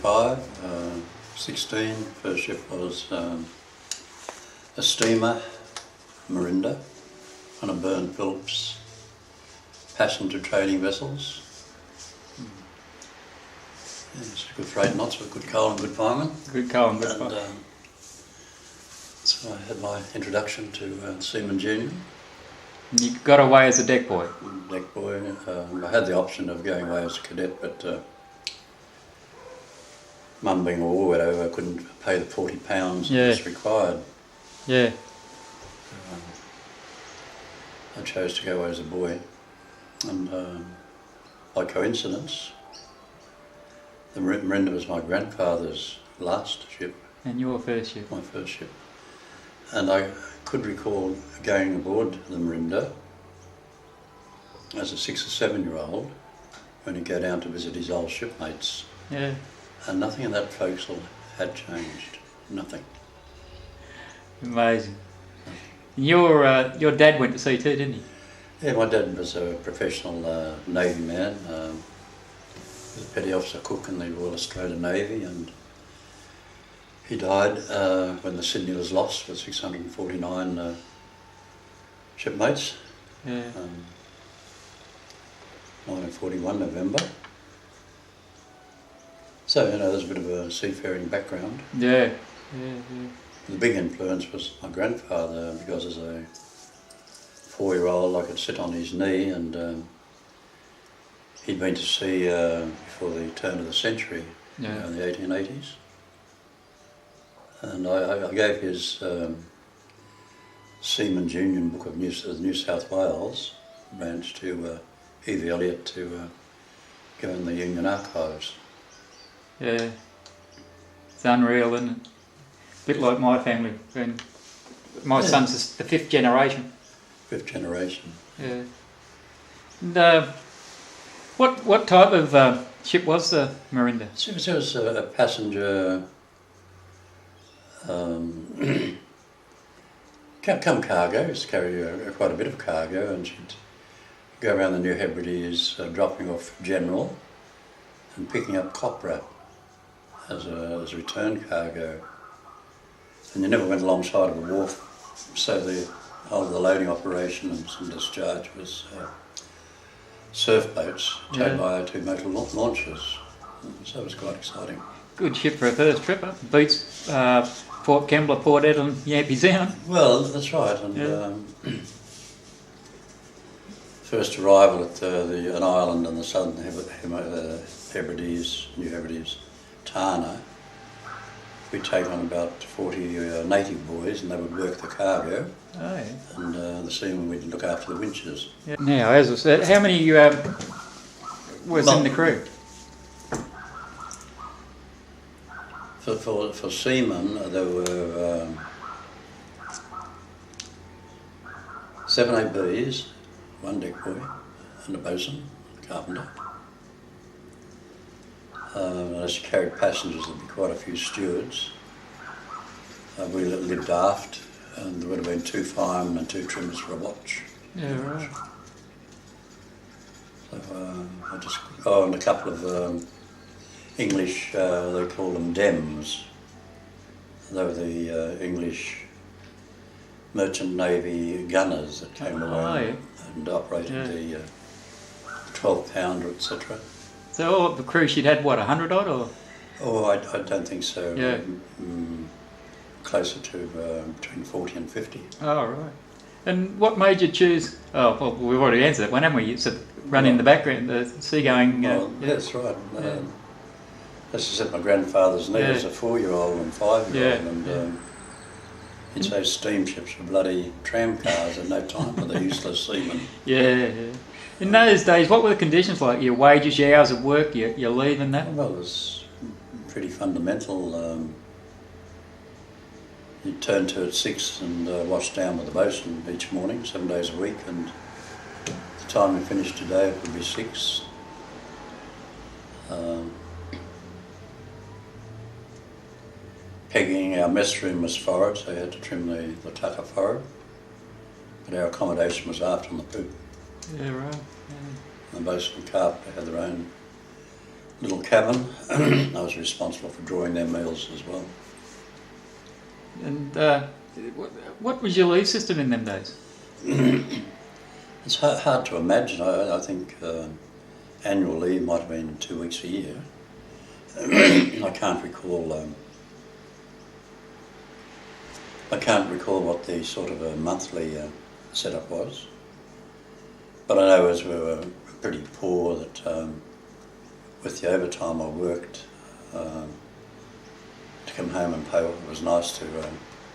45, 16. First ship was a steamer, Marinda, on a Burn Phillips passenger trading vessels. It's good freight knots with good coal and good firemen. Good coal and good firemen. So I had my introduction to Seaman Junior. You got away as a deck boy? Deck boy. I had the option of going away as a cadet, but Mum being a war widow, I couldn't pay the £40 that was required. Yeah. I chose to go away as a boy, and by coincidence, the Marinda was my grandfather's last ship. And your first ship? My first ship. And I could recall going aboard the Marinda as a 6 or 7 year old when he'd go down to visit his old shipmates. Yeah. And nothing in that forecastle had changed. Nothing. Amazing. Your dad went to sea too, didn't he? Yeah, my dad was a professional Navy man. He was a petty officer cook in the Royal Australian Navy, and he died when the Sydney was lost with 649 shipmates. Yeah. 1941 November. So, you know, there's a bit of a seafaring background. Yeah. The big influence was my grandfather, because as a 4-year-old I could sit on his knee, and he'd been to sea before the turn of the century, in the 1880s. And I gave his Seaman Junior book of New South Wales branch to Evie Elliott to go in the Union Archives. Yeah. It's unreal, isn't it? A bit like my family. And my son's the 5th generation. 5th generation. Yeah. And what type of ship was the Marinda? It was a passenger come cargo. It used to carry quite a bit of cargo, and she'd go around the New Hebrides dropping off general and picking up copra as a return cargo. And you never went alongside of a wharf, so the whole of the loading operation and some discharge was surf boats towed by 2 motor launches. So it was quite exciting. Good ship for a first tripper. Beats Port Kembla, Port Edlin, Yampie Sound. Well, that's right. And first arrival at an island in the southern Hebrides, New Hebrides, Tana, we'd take on about 40 native boys, and they would work the cargo. Oh, yeah. And the seamen would look after the winches. Yeah. Now, as I said, how many was in the crew? For seamen, there were 7 ABs, 1 deck boy, and a bosun, a carpenter. As you carried passengers, there'd be quite a few stewards. We lived aft, and there would have been 2 firemen and 2 trimmers for a watch. Yeah, right. So and a couple of English, they call them DEMs. They were the English Merchant Navy gunners that came along and operated the 12-pounder, etc. So all the crew, she'd had what, 100 odd, or? Oh, I don't think so. Yeah. Closer to between 40 and 50. Oh, right. And what made you choose? Oh, well, we've already answered that one, haven't we? It's run in the background, the seagoing. Well, that's right. As I said, my grandfather's knee was a 4-year-old and 5-year-old, and he'd say steamships were bloody tram cars at no time for the useless seamen. Yeah. In those days, what were the conditions like? Your wages, your hours of work, your leave and that? Well, it was pretty fundamental. You'd turn to at 6 and wash down with the bosun each morning, 7 days a week, and the time we finished today it would be 6. Pegging, our mess room was forward, so you had to trim the tucker forward, but our accommodation was aft on the poop. Yeah, right. The bosun and carpenter had their own little cabin. I was responsible for drawing their meals as well. And what was your leave system in them days? It's hard to imagine. I think annual leave might have been 2 weeks a year. I can't recall. I can't recall what the sort of a monthly setup was. But I know as we were pretty poor that with the overtime I worked, to come home and pay off, it was nice to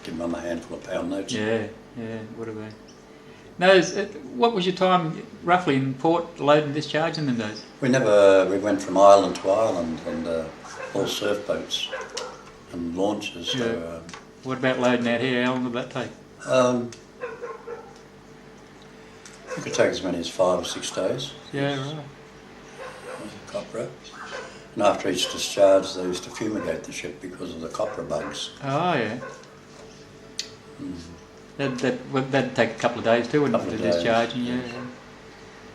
give Mum a handful of pound notes. Yeah, would have been. No, what was your time roughly in port, load and discharge in them days? We went from island to island and all surf boats and launches. Yeah. So, what about loading out here? How long did that take? it could take as many as 5 or 6 days. Yeah, right. Copra. And after each discharge they used to fumigate the ship because of the copra bugs. Oh, yeah. That'd take a couple of days too, wouldn't it, to discharge? Yeah.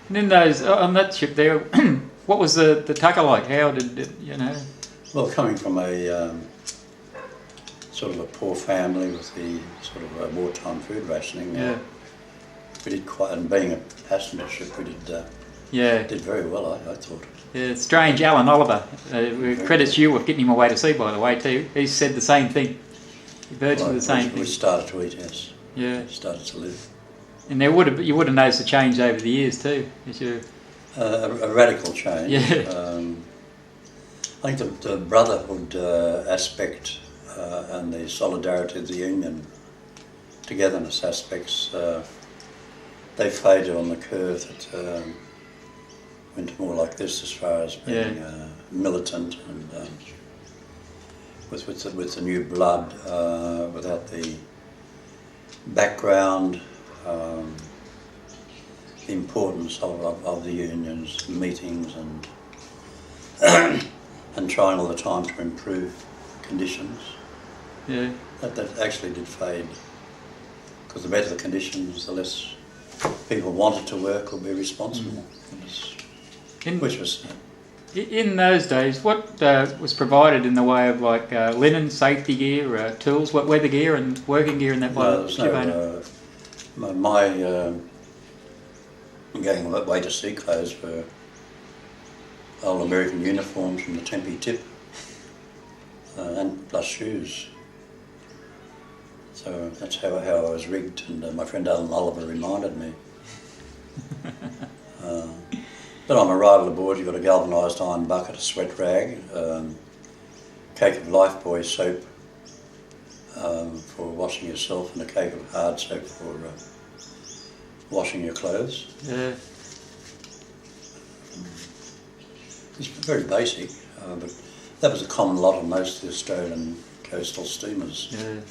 And then those, on that ship there, what was the tucker like? How did it, you know? Well, coming from a sort of a poor family with the sort of wartime food rationing, we did quite, and being a passenger ship, we did very well, I thought. Yeah, it's strange. Alan Oliver credits you with getting him away to sea, by the way, too. He said the same thing. Virtually the same thing. We started to eat, yes. Yeah. We started to live. And you would have noticed a change over the years too. A radical change. Yeah. I think the brotherhood aspect and the solidarity of the union, togetherness aspects, they faded on the curve that went more like this as far as being militant and with the new blood, without the background, the importance of the unions, meetings, and trying all the time to improve conditions. Yeah. That actually did fade, because the better the conditions, the less people wanted to work or be responsible. Which was in those days, what was provided in the way of like linen, safety gear, tools, weather gear, and working gear in that way? My going way to sea clothes were old American uniforms from the Tempe tip, and plus shoes. So that's how I was rigged, and my friend Alan Oliver reminded me. But on arrival aboard, you've got a galvanised iron bucket, a sweat rag, cake of Lifebuoy soap for washing yourself, and a cake of hard soap for washing your clothes. Yeah. It's very basic, but that was a common lot on most of the Australian coastal steamers. Yeah.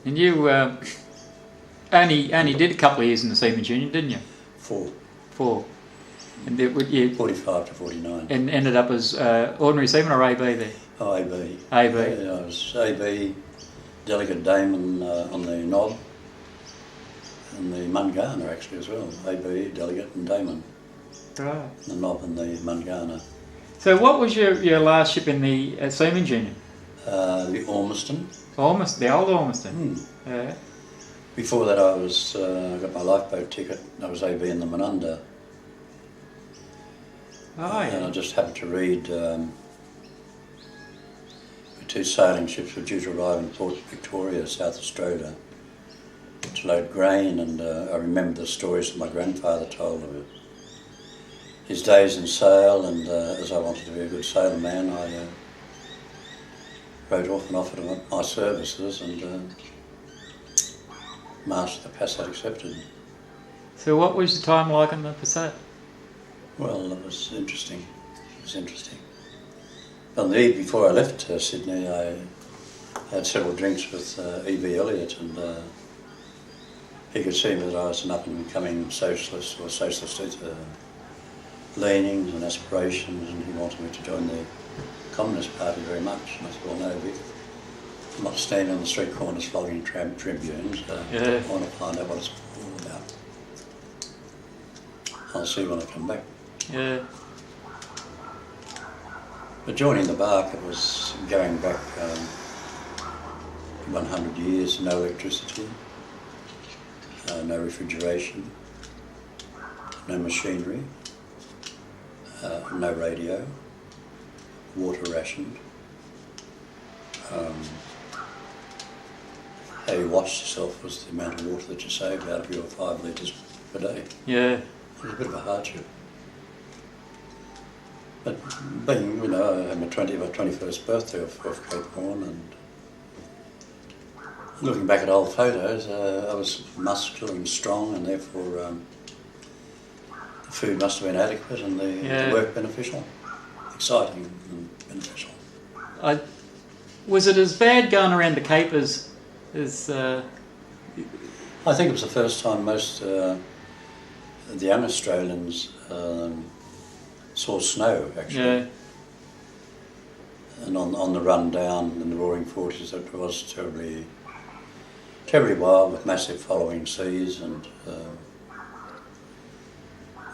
And you only did a couple of years in the Seaman's Union, didn't you? 4. And you 45 to 49. And ended up as ordinary seaman or AB there? Oh, AB. AB. Yeah, I was AB, delegate Damon on the knob, and the Mungana actually as well. AB, delegate, and Damon. Right. The knob and the Mungana. So what was your last ship in the Seaman's Union? The Ormiston. The old Ormiston. Yeah. Before that I got my lifeboat ticket. I was AB in the Menunda. Oh, yeah. And I just happened to read the 2 sailing ships were due to arrive in Port Victoria, South Australia, to load grain, and I remember the stories that my grandfather told of his days in sail, and as I wanted to be a good sailor man, I wrote off and offered my services, and Master the Passat accepted. So what was the time like on the Passat? Well, it was interesting. On the eve before I left Sydney, I had several drinks with E.B. Elliott, and he could see that I was an up-and-coming socialist, or socialist leanings and aspirations, and he wanted me to join the Communist Party very much. And I said, well, no, Vic, I'm not standing on the street corners flogging tribunes. I want to find out what it's all about. I'll see when I come back. Yeah. But joining the bark, it was going back 100 years, no electricity, no refrigeration, no machinery, no radio, water rationed. How you washed yourself was the amount of water that you saved out of your 5 litres per day. Yeah. It was a bit of a hardship. But being, you know, I had my 21st birthday of Cape Horn, and looking back at old photos, I was muscular and strong, and therefore the food must have been adequate and the work beneficial, exciting and beneficial. Was it as bad going around the Cape as I think it was the first time most the young Australians saw snow, actually. Yeah. And on the run down in the Roaring Forties, it was terribly wild, with massive following seas and the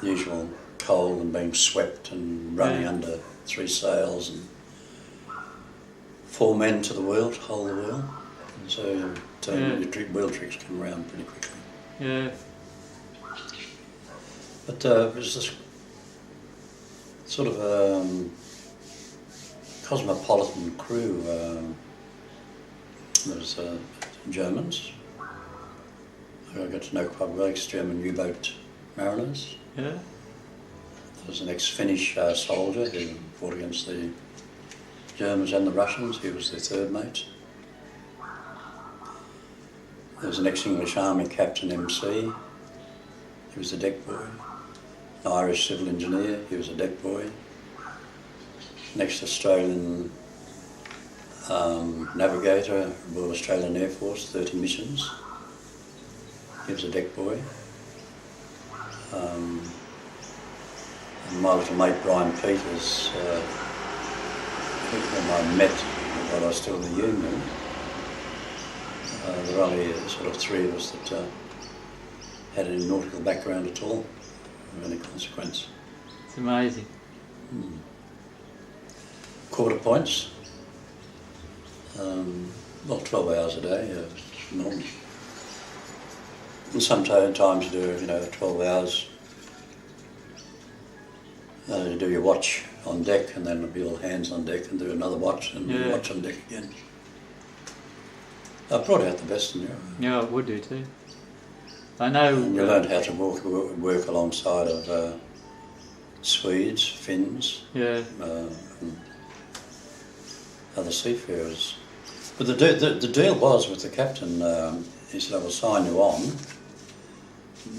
usual cold and being swept and running under 3 sails and 4 men to the wheel to hold the wheel. And so your wheel tricks come around pretty quickly. Yeah. But it was this sort of cosmopolitan crew. There was Germans. I got to know quite well, ex-German U-boat mariners. Yeah. There was an ex-Finnish soldier who fought against the Germans and the Russians. He was their 3rd mate. There was an ex-English Army Captain MC. He was a deck boy. An Irish civil engineer. He was a deck boy. Next Australian navigator, Royal Australian Air Force, 30 missions. He was a deck boy. And my little mate Brian Peters, when I met while I was still in the Union, there were only sort of 3 of us that had any nautical background at all of any consequence. It's amazing. Quarter points, 12 hours a day, normal. And sometimes you do, 12 hours. You do your watch on deck, and then there'll be all hands on deck, and do another watch, and watch on deck again. I brought out the best in you. Yeah, I would do too. I know. And you learned how to work alongside of Swedes, Finns, Yeah. and other seafarers. But the deal was with the captain. He said, "I will sign you on,"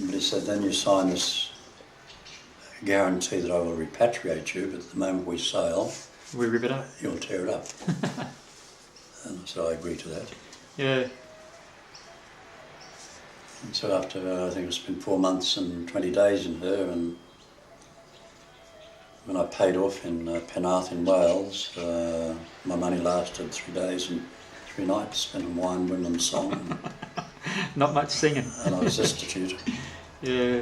but he said, "Then you sign this guarantee that I will repatriate you, but the moment we sail, we rip it up. You'll tear it up." And so I agreed to that. Yeah. And so after, I think it's been 4 months and 20 days in her, and when I paid off in Penarth in Wales, my money lasted 3 days and 3 nights, spent on wine, women and song. And, not much singing. And I was destitute. Yeah.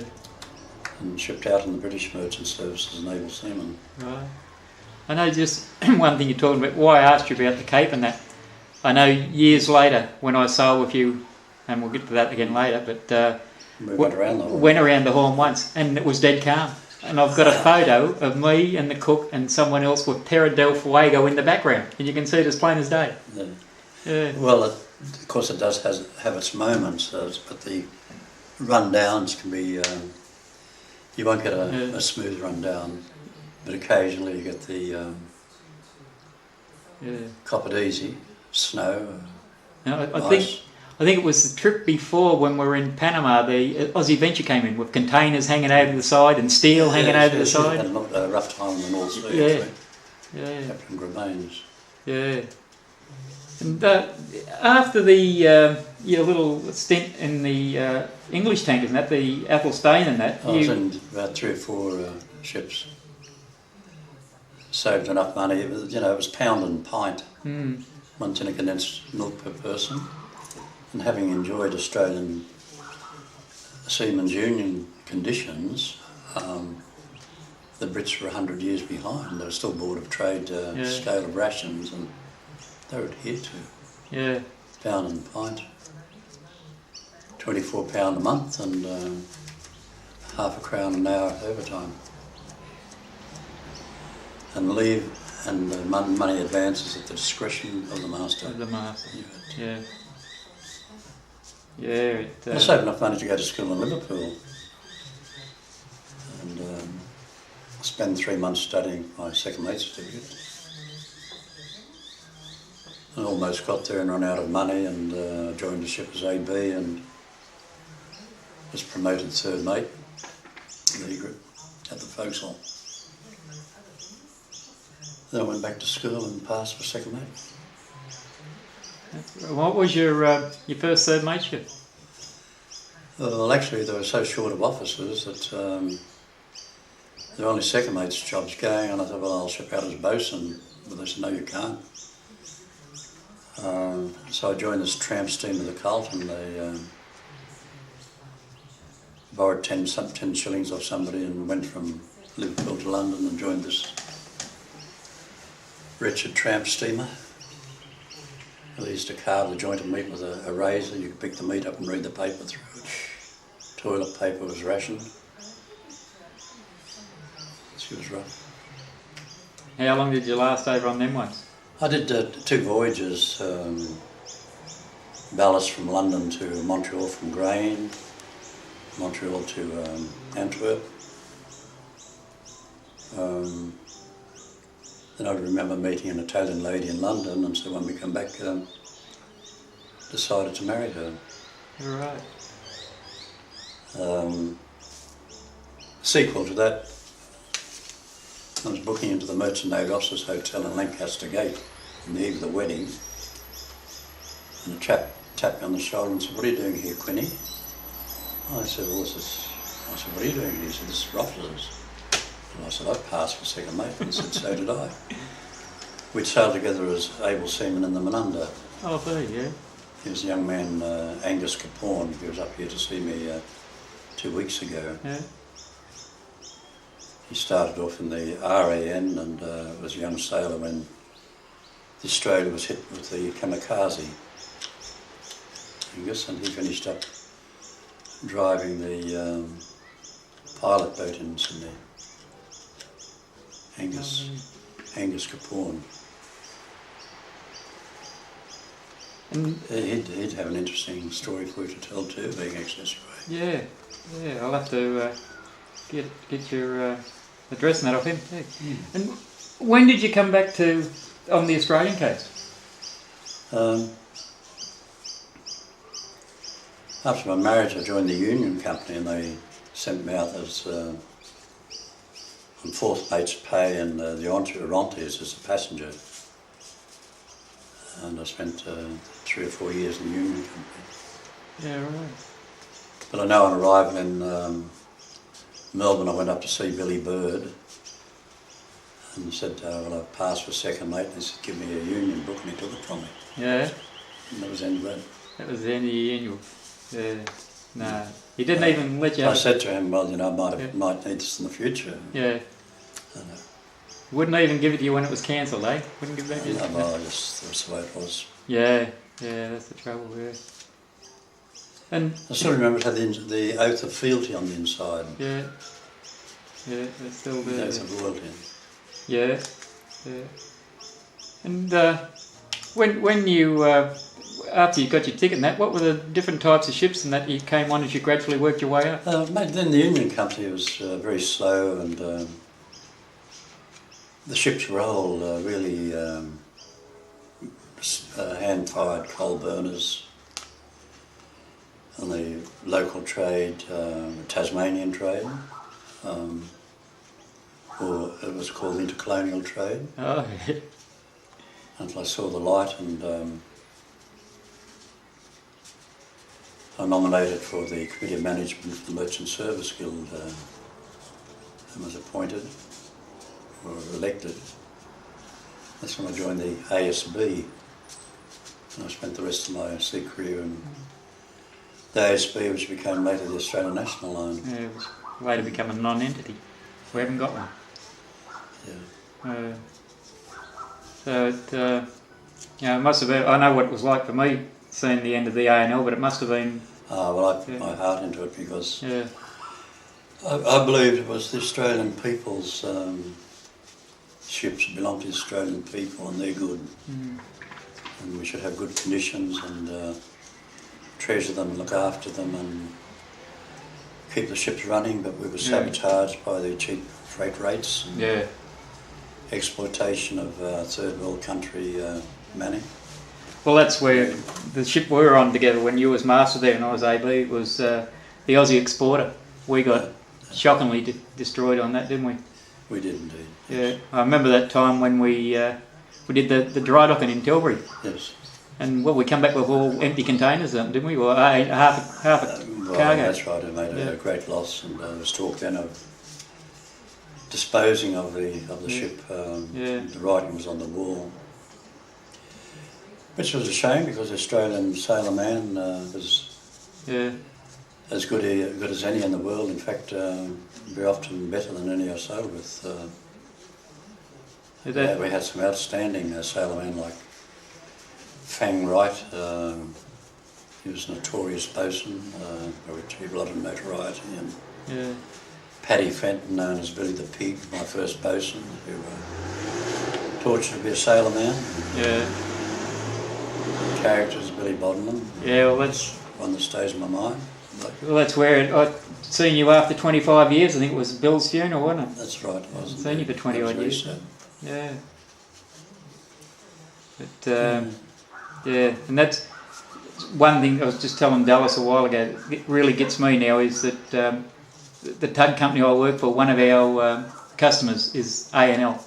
And shipped out in the British Merchant Service as a naval seaman. Right. I know just one thing you're talking about, why I asked you about the Cape and that. I know years later when I sailed with you, and we'll get to that again later, but we went around the Horn. Went around the Horn once, and it was dead calm. And I've got a photo of me and the cook and someone else with Terra del Fuego in the background, and you can see it as plain as day. Yeah. Yeah. Well, of course it does have its moments, but the rundowns can be, you won't get a smooth rundown, but occasionally you get the cop it easy, snow, I think it was the trip before when we were in Panama, the Aussie Venture came in with containers hanging over the side and steel hanging over the side. Had a rough time in the North Sea, actually. Yeah. Captain Remains. Yeah. And after the your little stint in the English tankers and that, the Athelstane and that, I was in about 3 or 4 ships. Saved enough money. It was pound and pint. 1 tin of condensed milk per person. And having enjoyed Australian Seamen's Union conditions, the Brits were 100 years behind. They were still Board of Trade scale of rations, and they were adhered to. Pound and pint. £24 a month and £0.50 an hour overtime. And leave and money advances at the discretion of the master. Of the master. Yeah. I saved enough money to go to school in Liverpool. And I spent 3 months studying my second mate certificate. I almost got there and ran out of money, and joined the ship as AB and was promoted third mate at the forecastle. Then I went back to school and passed for second mate. What was your first third mateship? Well, actually, they were so short of officers that there were only second mates' jobs going, and I thought, well, I'll ship out as bosun. But they said, no, you can't. So I joined this tramp steamer, the Carlton. They borrowed 10 shillings off somebody and went from Liverpool to London and joined this wretched tramp steamer. They used to carve the joint of meat with a razor. You could pick the meat up and read the paper through it. Toilet paper was rationed. She was rough. How long did you last over on them ones? I did 2 voyages, ballast from London to Montreal from Grain, Montreal to Antwerp. Then I remember meeting an Italian lady in London, and so when we come back, decided to marry her. You're right. Sequel to that, I was booking into the Merchant Navy Officers Hotel in Lancaster Gate on the eve of the wedding, and a chap tapped me on the shoulder and said, "What are you doing here, Quinny?" I said, "Well, this is..." I said, "What are you doing here?" He said, "This is Roffler's." And I said, "I passed for second mate," and he said, "So did I." We'd sailed together as able seamen in the Menunda. Oh, there, yeah. He was a young man, Angus Capone. He was up here to see me 2 weeks ago. Yeah. He started off in the RAN and was a young sailor when the Australia was hit with the kamikaze, Angus, and he finished up driving the pilot boat in Sydney. Angus Capone. And he'd have an interesting story for you to tell too, being ex-SUA. yeah, I'll have to get your address and that off him. Yeah. And when did you come back to on the Australian coast? After my marriage, I joined the union company, and they sent me out as on 4th mate's pay and the Orontes as a passenger. And I spent 3 or 4 years in the union company. Yeah, right. But I know on arrival in Melbourne, I went up to see Billy Bird and said, well, I've passed for second mate, and he said, "Give me a union book," and he took it from me. Yeah. And that was the end of that. That was the end of the annual. Yeah. No. He didn't even let you I have said to him, well, you know, I might need this in the future. Yeah. Wouldn't even give it to you when it was cancelled, eh? Wouldn't give it back to you? No, well, that's the way it was. Yeah, that's the trouble, yeah. And I still remember it had the oath of fealty on the inside. Yeah, it's still there. The oath of loyalty. Yeah. And when you, after you got your ticket and that, what were the different types of ships and that you came on as you gradually worked your way up? Mate, then the Union Company was very slow, and the ships were all really hand-fired coal burners. And the local trade, Tasmanian trade, or it was called intercolonial trade. Oh, yeah. Until I saw the light, and I nominated for the Committee of Management for the Merchant Service Guild and was appointed or elected. That's when I joined the ASB, and I spent the rest of my sea career in the ASB, which became later the Australian National Line. Yeah, it was later become a non-entity. We haven't got one. Yeah. So it, it must have been. I know what it was like for me seeing the end of the ANL, but it must have been. Well, I put my heart into it because Yeah. I believed it was the Australian people's ships belong to the Australian people, and they're good. And we should have good conditions and treasure them, look after them, and keep the ships running. But we were sabotaged by the cheap freight rates and exploitation of third world country manning. Well, that's where the ship we were on together when you was master there and I was AB was the Aussie Exporter. We got shockingly destroyed on that, didn't we? We did indeed. Yeah, I remember that time when we did the dry docking in Tilbury. Yes. And well, we come back with all empty containers, didn't we? Well, half a Well, cargo. that's right. It made a great loss, and there was talk then of disposing of the ship. The writing was on the wall, which was a shame because the Australian sailorman was as good as any in the world. In fact, very often better than any I sailed with. We had some outstanding sailormen like Fang Wright. He was a notorious bosun, who achieved a lot of notoriety, and Paddy Fenton, known as Billy the Pig, my first bosun, who tortured to be a sailorman. Yeah. Characters, Billy Bodman. Yeah, well, that's one that stays in my mind. Well, that's where I seen you after 25 years. I think it was Bill's funeral, wasn't it? That's right. I wasn't seen you for 20 odd years. Sad. Yeah. But and that's one thing I was just telling Dallas a while ago. It really gets me now is that the tug company I work for, one of our customers is ANL,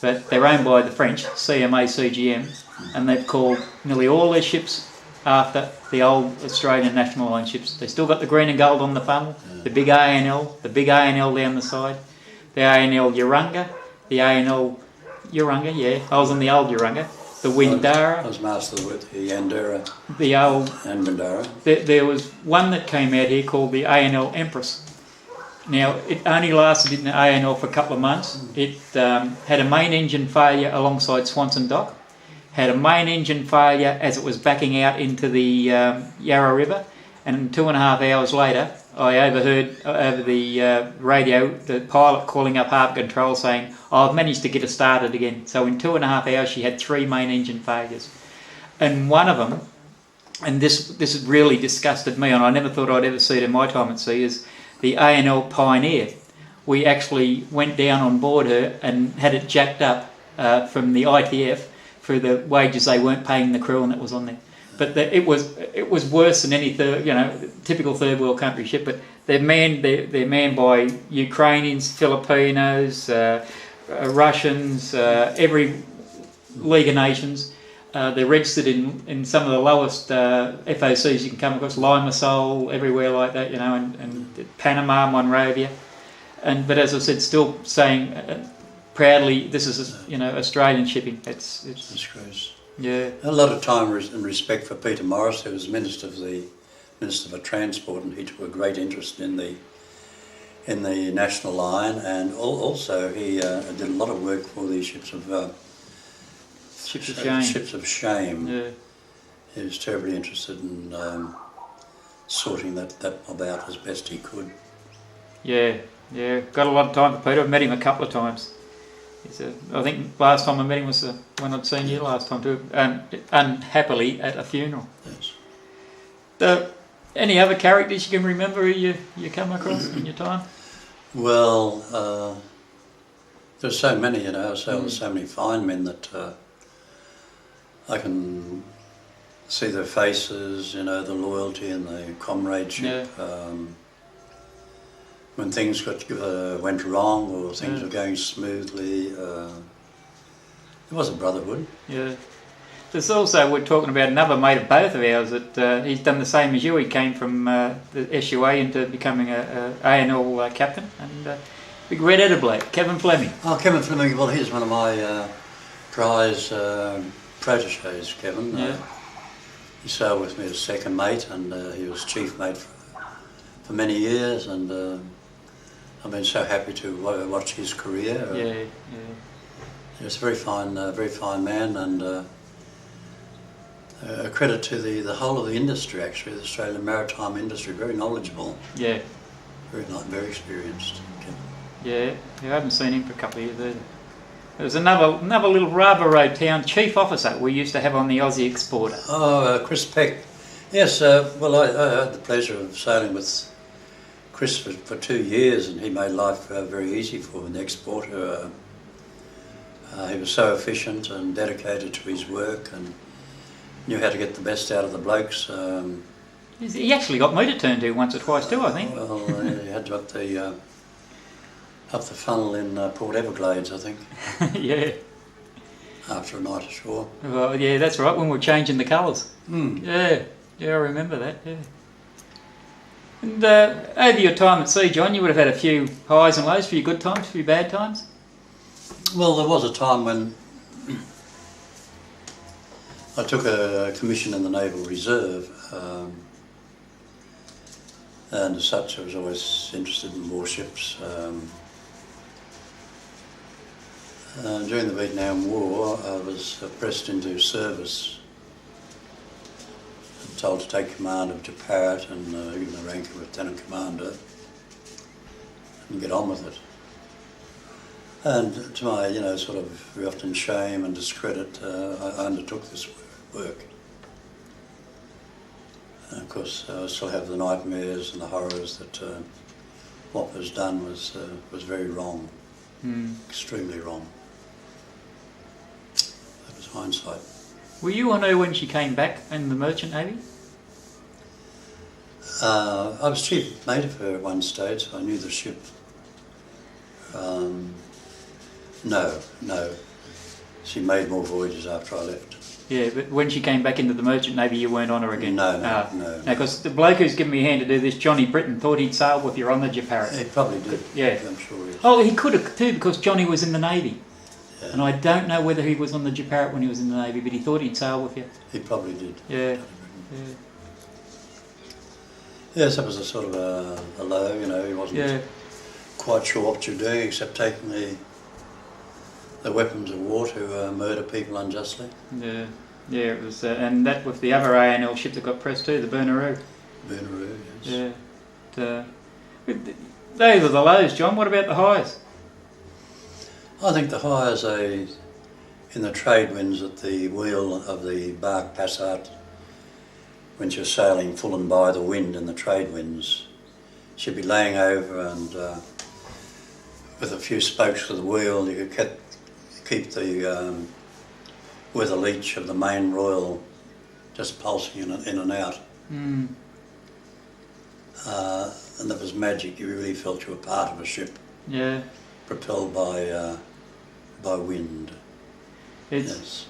but they're owned by the French, CMA CGM, and they've called nearly all their ships after the old Australian National Line ships. They still got the green and gold on the funnel, the big ANL down the side, the ANL Urunga, the ANL Urunga, I was on the old Urunga, the Windara. I was master with the Yandera. The old... And Windara. There was one that came out here called the ANL Empress. Now, it only lasted in the ANL for a couple of months. It had a main engine failure alongside Swanson Dock, had a main engine failure as it was backing out into the Yarra River, and 2.5 hours later, I overheard over the radio the pilot calling up Harbour Control saying, I've managed to get it started again. So in 2.5 hours, she had 3 main engine failures. And one of them, and this really disgusted me, and I never thought I'd ever see it in my time at sea, is the ANL Pioneer. We actually went down on board her and had it jacked up from the ITF for the wages they weren't paying the crew, and that was on there. But it was worse than any typical third world country ship. But they're manned by Ukrainians, Filipinos, Russians, every League of Nations. They're registered in some of the lowest FOCs you can come across, Limassol, everywhere like that, and Panama, Monrovia. But as I said, still saying proudly, this is Australian shipping. It's disgrace. Yeah. A lot of time and respect for Peter Morris, who was Minister for Transport, and he took a great interest in the National Line, and also he did a lot of work for the ships of shame. Yeah. He was terribly interested in sorting that mob out as best he could. Yeah. Got a lot of time for Peter. I've met him a couple of times. I think last time I met him was when I'd seen you last time too, unhappily at a funeral. Yes. Any other characters you can remember you come across in your time? Well, there's so many, there's so many fine men that I can see their faces, the loyalty and the comradeship. Yeah. When things went wrong or things were going smoothly, there was a brotherhood. Yeah. There's also, we're talking about another mate of both of ours that he's done the same as you. He came from the SUA into becoming a ANL captain, and big red-headed bloke, Kevin Fleming. Oh, Kevin Fleming, well, he's one of my prize proteges, Kevin. Yeah. He sailed with me as second mate, and he was chief mate for many years, and I've been so happy to watch his career. Yeah. He's a very fine man, and a credit to the whole of the industry, actually, the Australian maritime industry. Very knowledgeable. Yeah. Very experienced. Yeah, I haven't seen him for a couple of years either. There was another little Rubber Road town chief officer we used to have on the Aussie Exporter. Oh, Chris Peck. Yes, well, I had the pleasure of sailing with Chris for 2 years, and he made life very easy for me, the Exporter. He was so efficient and dedicated to his work, and knew how to get the best out of the blokes. He actually got me to turn to once or twice too, I think. Well, he had to up the funnel in Port Everglades, I think. Yeah. After a night ashore. Well, yeah, that's right, when we were changing the colours. Mm. Yeah, I remember that, yeah. And over your time at sea, John, you would have had a few highs and lows, a few good times, a few bad times? Well, there was a time when I took a commission in the Naval Reserve, and as such I was always interested in warships. During the Vietnam War I was pressed into service, told to take command of Japarat and given the rank of Lieutenant Commander and get on with it. And to my, sort of very often shame and discredit, I undertook this work. And of course, I still have the nightmares and the horrors that what was done was very wrong, extremely wrong. That was hindsight. Were you on her when she came back in the Merchant Navy? I was chief mate of her at one stage, so I knew the ship. No. She made more voyages after I left. Yeah, but when she came back into the Merchant Navy, you weren't on her again? No. Because the bloke who's given me a hand to do this, Johnny Britton, thought he'd sail with you on the Japarat. He probably did. Yeah. I'm sure he is. Oh, he could have too, because Johnny was in the Navy. Yeah. And I don't know whether he was on the Japarat when he was in the Navy, but he thought he'd sail with you. He probably did. Yeah. Yes, that was a sort of a low, he wasn't quite sure what you're doing except taking the weapons of war to murder people unjustly. Yeah, it was, and that with the other ANL ship that got pressed too, the Bernaroo. Bernaroo, yes. Yeah. Those are the lows, John. What about the highs? I think the highs in the trade winds at the wheel of the bark Passat, when she was sailing full and by the wind in the trade winds. She'd be laying over, and with a few spokes of the wheel you could keep the weather leach of the main royal just pulsing in and out. And that was magic. You really felt you were part of a ship. Yeah. Propelled by wind. It's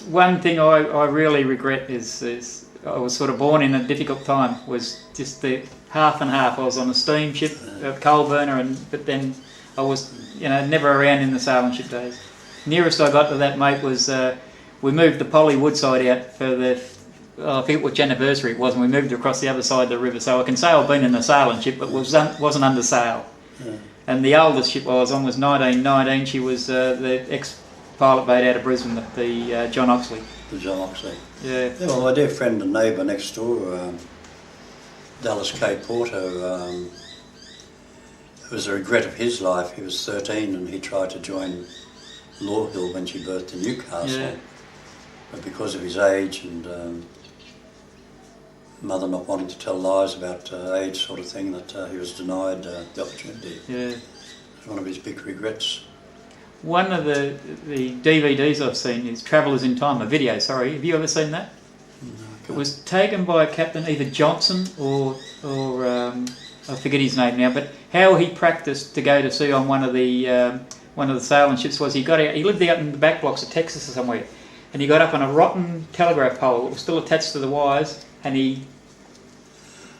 one thing I really regret is I was sort of born in a difficult time, was just the half and half. I was on a steamship, a coal burner, but then I was never around in the sailing ship days. Nearest I got to that, mate, was we moved the Polly Woodside out for I forget which anniversary it was, and we moved across the other side of the river. So I can say I've been in a sailing ship, but wasn't under sail. Yeah. And the oldest ship I was on was 1919. She was the ex-pilot boat out of Brisbane, the John Oxley. The John Oxley. Yeah. Well, my dear friend and neighbour next door, Dallas K. Porto, it was a regret of his life. He was 13 and he tried to join Law Hill when she birthed in Newcastle. Yeah. But because of his age and mother not wanting to tell lies about age sort of thing, that he was denied the opportunity. Yeah. It was one of his big regrets. One of the DVDs I've seen is Travellers in Time, a video, sorry. Have you ever seen that? No, it was taken by a captain, either Johnson or I forget his name now, but how he practiced to go to sea on one of the sailing ships was he lived out in the back blocks of Texas or somewhere, and he got up on a rotten telegraph pole that was still attached to the wires, and he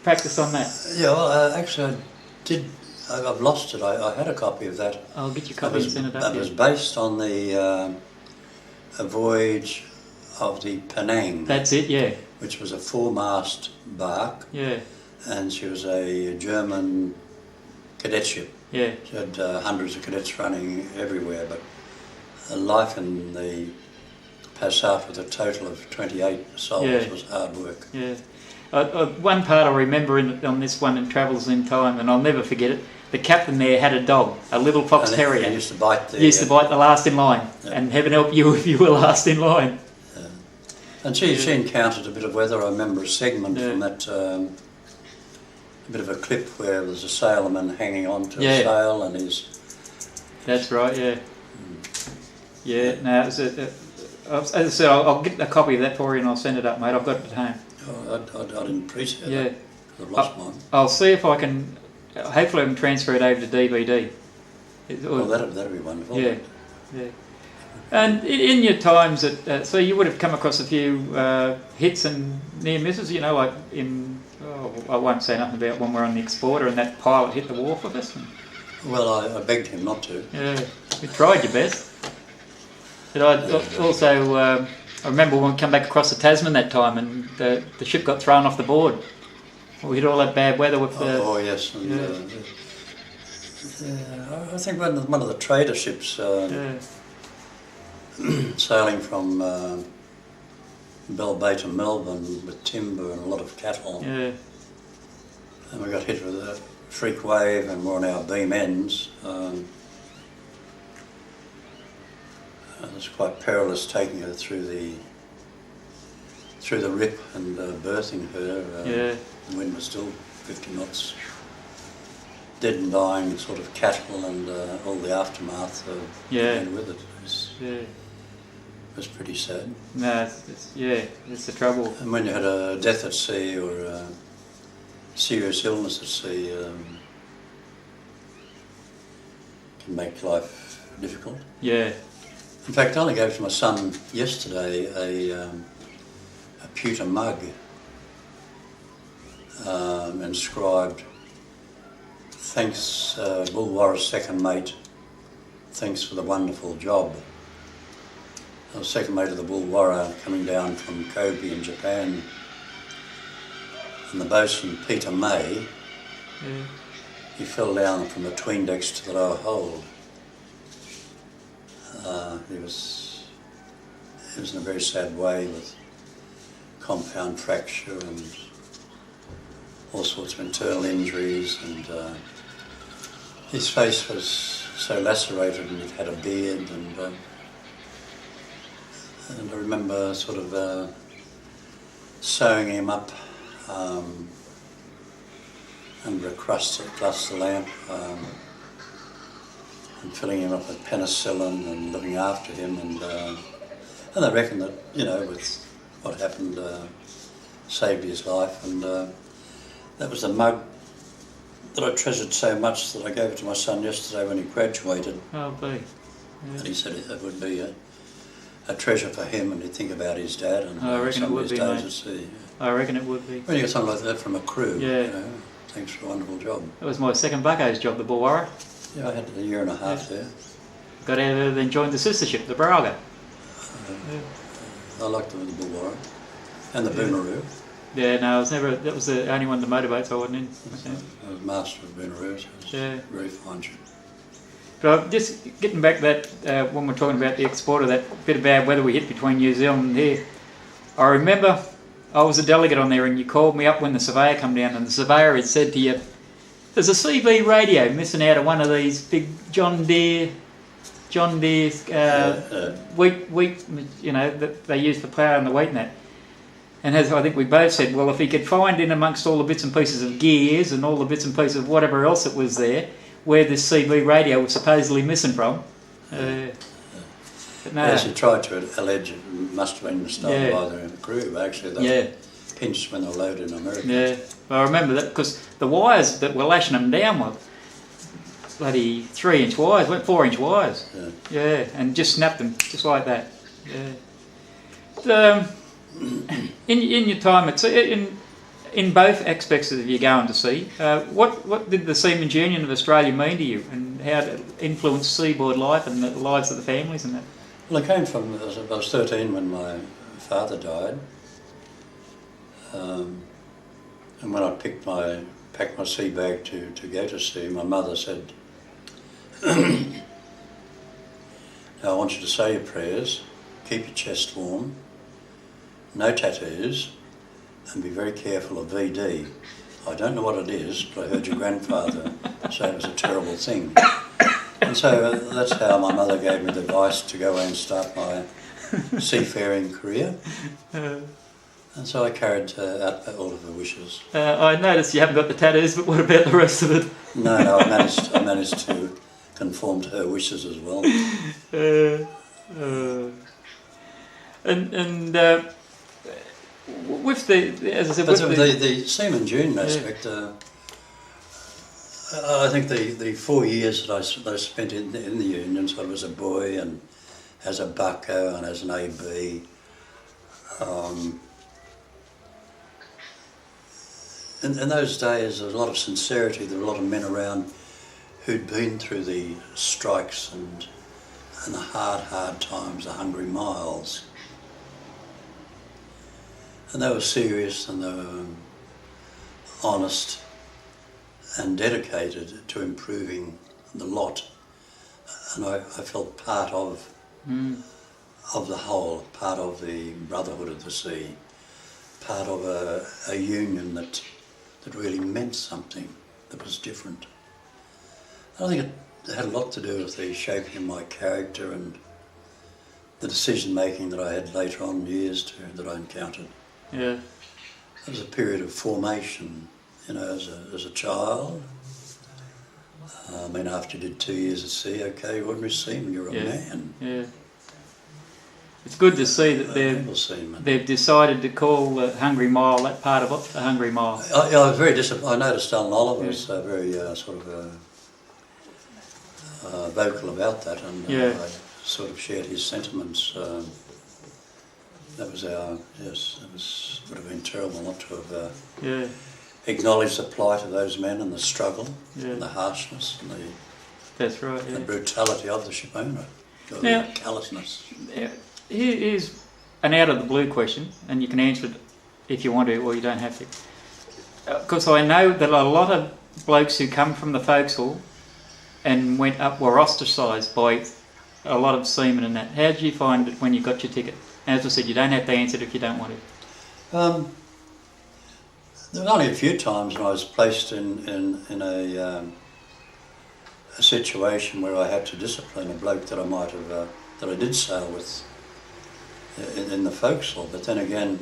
practiced on that. Yeah, well, actually I did. I've lost it. I had a copy of that. I'll get your copy and send it up. That was based on a voyage of the Penang. That's it, yeah. Which was a 4-mast bark. Yeah. And she was a German cadet ship. Yeah. She had hundreds of cadets running everywhere, but life in the Passat with a total of 28 souls was hard work. Yeah. One part I remember on this one in Travels in Time, and I'll never forget it, the captain there had a dog, a little fox terrier. He used to bite the... Used to bite the last in line, and heaven help you if you were last in line. And she encountered a bit of weather. I remember a segment from that, a bit of a clip where there's a sailorman hanging on to a sail and he's... That's right, yeah. Yeah, no, it was as I said, I'll get a copy of that for you and I'll send it up, mate. I've got it at home. Oh, I didn't appreciate that. I've lost mine. I'll see if I can, hopefully I can transfer it over to DVD. Well, that'd be wonderful. Yeah. And in your times at, so you would have come across a few hits and near misses, you know, like in, I won't say nothing about when we're on the Exporter and that pilot hit the wharf of us. Well, I begged him not to. Yeah, you tried your best. But I also, I remember when we come back across the Tasman that time and the ship got thrown off the board. We hit all that bad weather with the... Oh, yes. And, I think one of the trader ships sailing from Bell Bay to Melbourne with timber and a lot of cattle. Yeah. And we got hit with a freak wave and we're on our beam ends. It was quite perilous taking her through the rip and berthing her. The wind was still 50 knots. Dead and dying sort of cattle and all the aftermath went with it. It was pretty sad. No, it's the trouble. And when you had a death at sea or a serious illness at sea, can make life difficult. Yeah. In fact, I only gave to my son yesterday a pewter mug inscribed, "Thanks, Bulwarra's second mate, thanks for the wonderful job." I was second mate of the Bulwarra coming down from Kobe in Japan, and the boatswain, Peter May, he fell down from the tween decks to the lower hold. He was in a very sad way with compound fracture and all sorts of internal injuries, and his face was so lacerated and he'd had a beard, and I remember sort of sewing him up under a cluster lamp and filling him up with penicillin and looking after him, and I reckon that, you know, with what happened, saved his life, and that was the mug that I treasured so much that I gave it to my son yesterday when he graduated. Oh, B. Yeah. And he said it would be a treasure for him, and he'd think about his dad and I reckon some it would of his be, days mate. at sea. I reckon it would be. When you get something like that from a crew, Yeah. you know, thanks for a wonderful job. That was my second bucko's job, the Bulwarra. Yeah, I had a year and a half there. Got out of there, then joined the sister ship, the Braga. I liked the Bulwarra and the Boomeroo. Yeah, no, I was never. That was the only one of the motorboats I wasn't in. I was master of Boomeroo, so it was a very fine ship. But just getting back to that, when we're talking about the Exporter, that bit of bad weather we hit between New Zealand and here, I remember I was a delegate on there and you called me up when the surveyor come down, and the surveyor had said to you, "There's a CB radio missing out of one of these big John Deere wheat, you know, that they use for ploughing the wheat and that." And as I think we both said, well, if he could find in amongst all the bits and pieces of gears and all the bits and pieces of whatever else that was there, where this CB radio was supposedly missing from. But no. Yes, he tried to allege it must have been stolen by the crew, but actually they were pinched when they were loaded in America. Yeah, well, I remember that because the wires that were lashing them down were bloody 3-inch wires, weren't 4-inch wires. Yeah, and just snapped them just like that. Yeah. In your time at sea, in both aspects of you going to sea, what did the Seamen's Union of Australia mean to you, and how did it influence seaboard life and the lives of the families and that? Well, I came from, I was 13 when my father died, and when I packed my sea bag to go to sea, my mother said, Now I want you to say your prayers, keep your chest warm, no tattoos, and be very careful of VD. I don't know what it is, but I heard your grandfather say it was a terrible thing. And so that's how my mother gave me the advice to go away and start my seafaring career. And so I carried out all of her wishes. I noticed you haven't got the tattoos, but what about the rest of it? No, I managed to conform to her wishes as well. With the, as I said, but the Seaman Junior aspect, I think the 4 years that I spent in the union, so I was a boy and as a bucko and as an AB, in those days there was a lot of sincerity. There were a lot of men around who'd been through the strikes and the hard times, the hungry miles. And they were serious and they were honest and dedicated to improving the lot. And I felt part of the whole, part of the brotherhood of the sea, part of a union that really meant something that was different. I think it had a lot to do with the shaping of my character and the decision making that I had later on years that I encountered. Yeah. It was a period of formation, you know, as a child. I mean, after you did 2 years at sea, okay, ordinary seaman, you're a man. Yeah. It's good to see that they've decided to call the Hungry Mile, that part of it, the Hungry Mile. I was very disappointed. I noticed Alan Oliver was very vocal about that, and I sort of shared his sentiments. That was would have been terrible not to have acknowledged the plight of those men and the struggle and the harshness and the brutality of the ship owner, the callousness. Here's an out of the blue question, and you can answer it if you want to or you don't have to. Because I know that a lot of blokes who come from the forecastle and were ostracised by a lot of seamen and that. How did you find it when you got your ticket? As I said, you don't have to answer it if you don't want to. There was only a few times when I was placed in a situation where I had to discipline a bloke that I might have that I did sail with in the forecastle. But then again,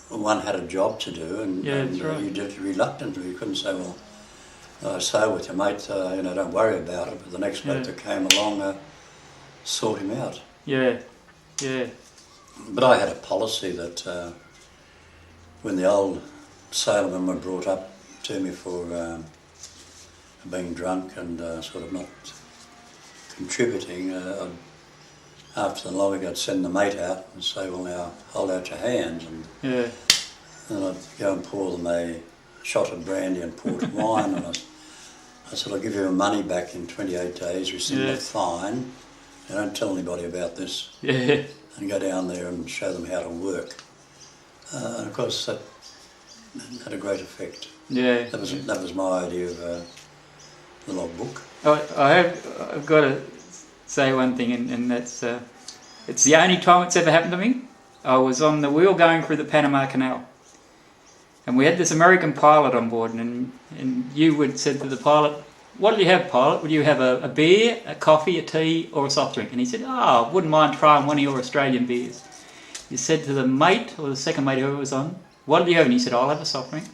one had a job to do, and you did it reluctantly. You couldn't say, well, I sail with you, mate. Don't worry about it. But the next bloke that came along, sort him out. Yeah. But I had a policy that when the old sailormen were brought up to me for being drunk and sort of not contributing, after the log I'd send the mate out and say, well, now hold out your hands, and then I'd go and pour them a shot of brandy and port wine, and I said, I'll give you your money back in 28 days, rescind the fine. Don't tell anybody about this. Yeah. And go down there and show them how to work. And of course that had a great effect. Yeah. That was my idea of the logbook. I've got to say one thing, and that's it's the only time it's ever happened to me. I was on the wheel going through the Panama Canal, and we had this American pilot on board, and you would said to the pilot, what do you have, pilot? Would you have a beer, a coffee, a tea, or a soft drink? And he said, I wouldn't mind trying one of your Australian beers. You said to the mate, or the second mate, whoever was on, what do you have? And he said, I'll have a soft drink.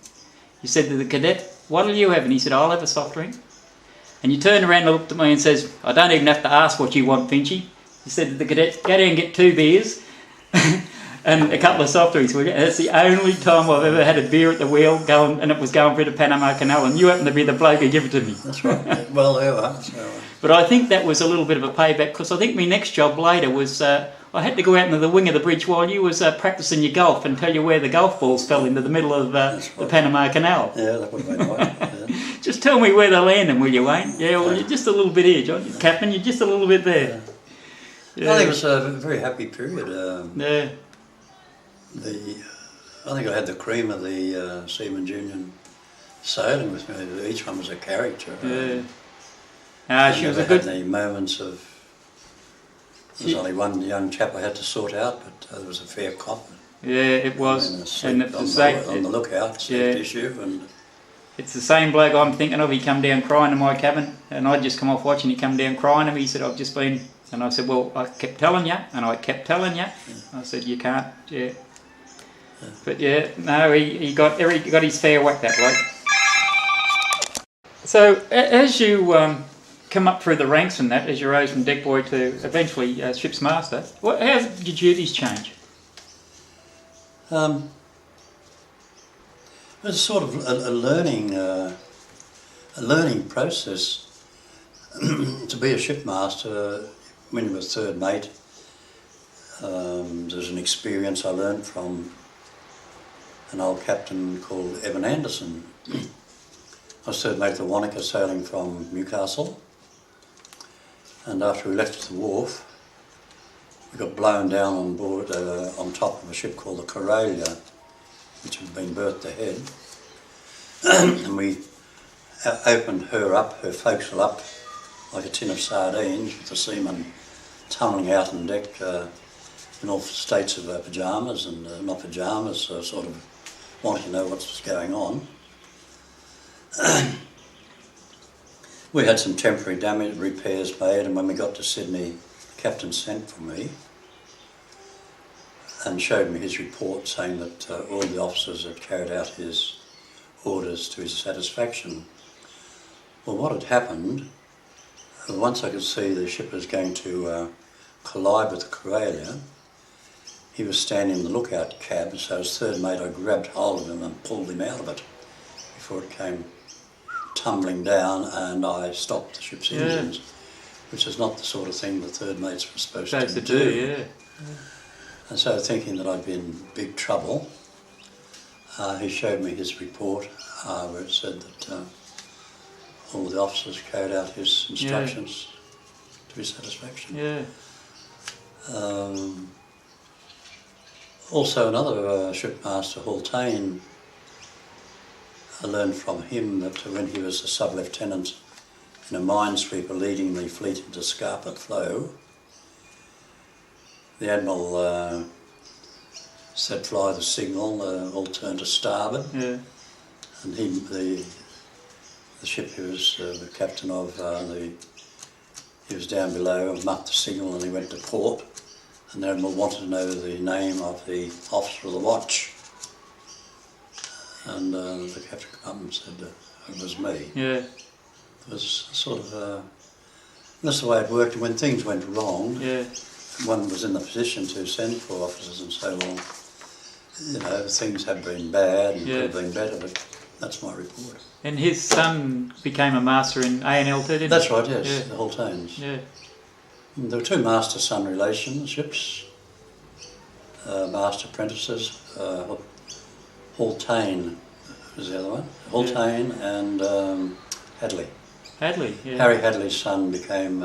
You said to the cadet, what will you have? And he said, I'll have a soft drink. And you turned around and looked at me and says, I don't even have to ask what you want, Finchy. You said to the cadet, go down and get 2 beers and a couple of soft drinks. And that's the only time I've ever had a beer at the wheel and it was going through the Panama Canal, and you happened to be the bloke who gave it to me. That's right. Well, there we are. But I think that was a little bit of a payback, because I think my next job later was I had to go out into the wing of the bridge while you was practising your golf and tell you where the golf balls fell into the middle of the Panama Canal. Yeah, that would have been right. Yeah. Just tell me where they're landing, will you, Wayne? Yeah, well, you're just a little bit here, John. Captain, you're just a little bit there. Yeah. I think it was a very happy period. I think I had the cream of the Seaman Union sailing with me. Each one was a character. Yeah. She was a good... had any moments of... There was only one young chap I had to sort out, but there was a fair cop. Yeah, it was. And it's the same, on the lookout, safety issue. And it's the same bloke I'm thinking of. He come down crying to my cabin, and I'd just come off watching. He come down crying to me. He said, "I've just been..." And I said, "Well, I kept telling you," and I kept telling you. I said, "You can't." Yeah. But yeah, no, he got his fair whack, that bloke. So as you come up through the ranks and that, as you rose from deck boy to eventually ship's master, how did your duties change? It was sort of a learning process. To be a shipmaster when you were third mate, there's an experience I learned from an old captain called Evan Anderson. I was third mate of the Wanaka sailing from Newcastle, and after we left the wharf, we got blown down on board on top of a ship called the Coralia, which had been berthed ahead, and we opened her up, her forecastle up, like a tin of sardines, with the seaman tumbling out on deck in all states of pyjamas and not pyjamas, so sort of wanting to know what was going on. We had some temporary damage repairs made, and when we got to Sydney, the captain sent for me and showed me his report saying that all the officers had carried out his orders to his satisfaction. Well, what had happened, once I could see the ship was going to collide with the Coralia, he was standing in the lookout cab, so as third mate I grabbed hold of him and pulled him out of it before it came tumbling down, and I stopped the ship's engines, which is not the sort of thing the third mates were supposed to do. And so, thinking that I'd be in big trouble, he showed me his report where it said that all the officers carried out his instructions to his satisfaction. Also, another shipmaster, Haltane, I learned from him that when he was a sub-lieutenant in a minesweeper leading the fleet into Scarpet Flow, the Admiral said fly the signal, all turn to starboard, and he, the ship he was the captain of, he was down below and mucked the signal, and he went to port, and the Admiral wanted to know the name of the officer of the watch, and the captain came up and said it was me. It was sort of, that's the way it worked, and when things went wrong, one was in the position to send for officers and say, well, you know, things have been bad and could have been better, but that's my report. And his son became a master in A&L too, didn't he? That's right, yes, the Haltanes. There were two master-son relationships, master apprentices. Haltane was the other one. Haltane and Hadley. Harry Hadley's son became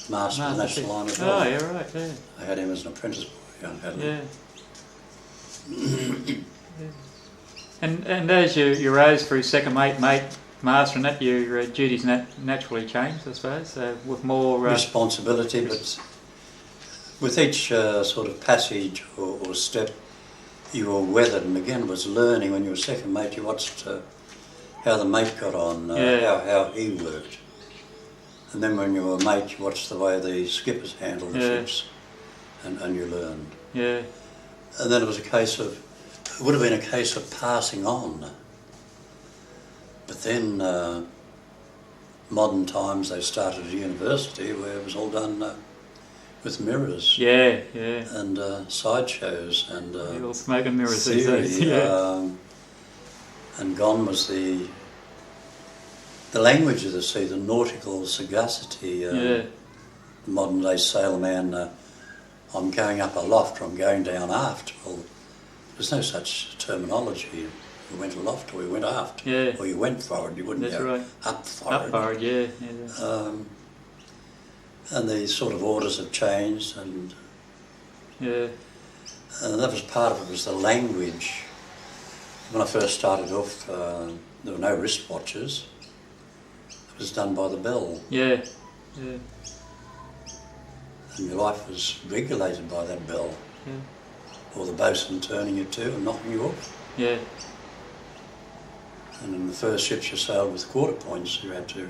master of the National Line as well. Oh, yeah, right, I had him as an apprentice boy, young Hadley. And as you rose through second mate, master and that, your duties naturally changed, I suppose, with more... responsibility, but with each sort of passage or step, you were weathered, and again it was learning. When you were second mate, you watched how the mate got on, how he worked. And then when you were mate, you watched the way the skippers handled the ships, and you learned. And then it was it would have been a case of passing on. But then, modern times, they started a university where it was all done with mirrors. And sideshows and all smoke and mirrors theory, these days. And gone was the language of the sea, the nautical sagacity. The modern day sailorman, I'm going up aloft or I'm going down aft. Well, there's no such terminology. You went aloft or you went aft. Or you went forward, you wouldn't go up forward. Up forward, And the sort of orders have changed, and that was part of it, was the language. When I first started off, there were no wristwatches. It was done by the bell. Yeah. Yeah. And your life was regulated by that bell. Yeah. Or the bosun turning you to and knocking you off. Yeah. And in the first ships you sailed with quarter points, you had to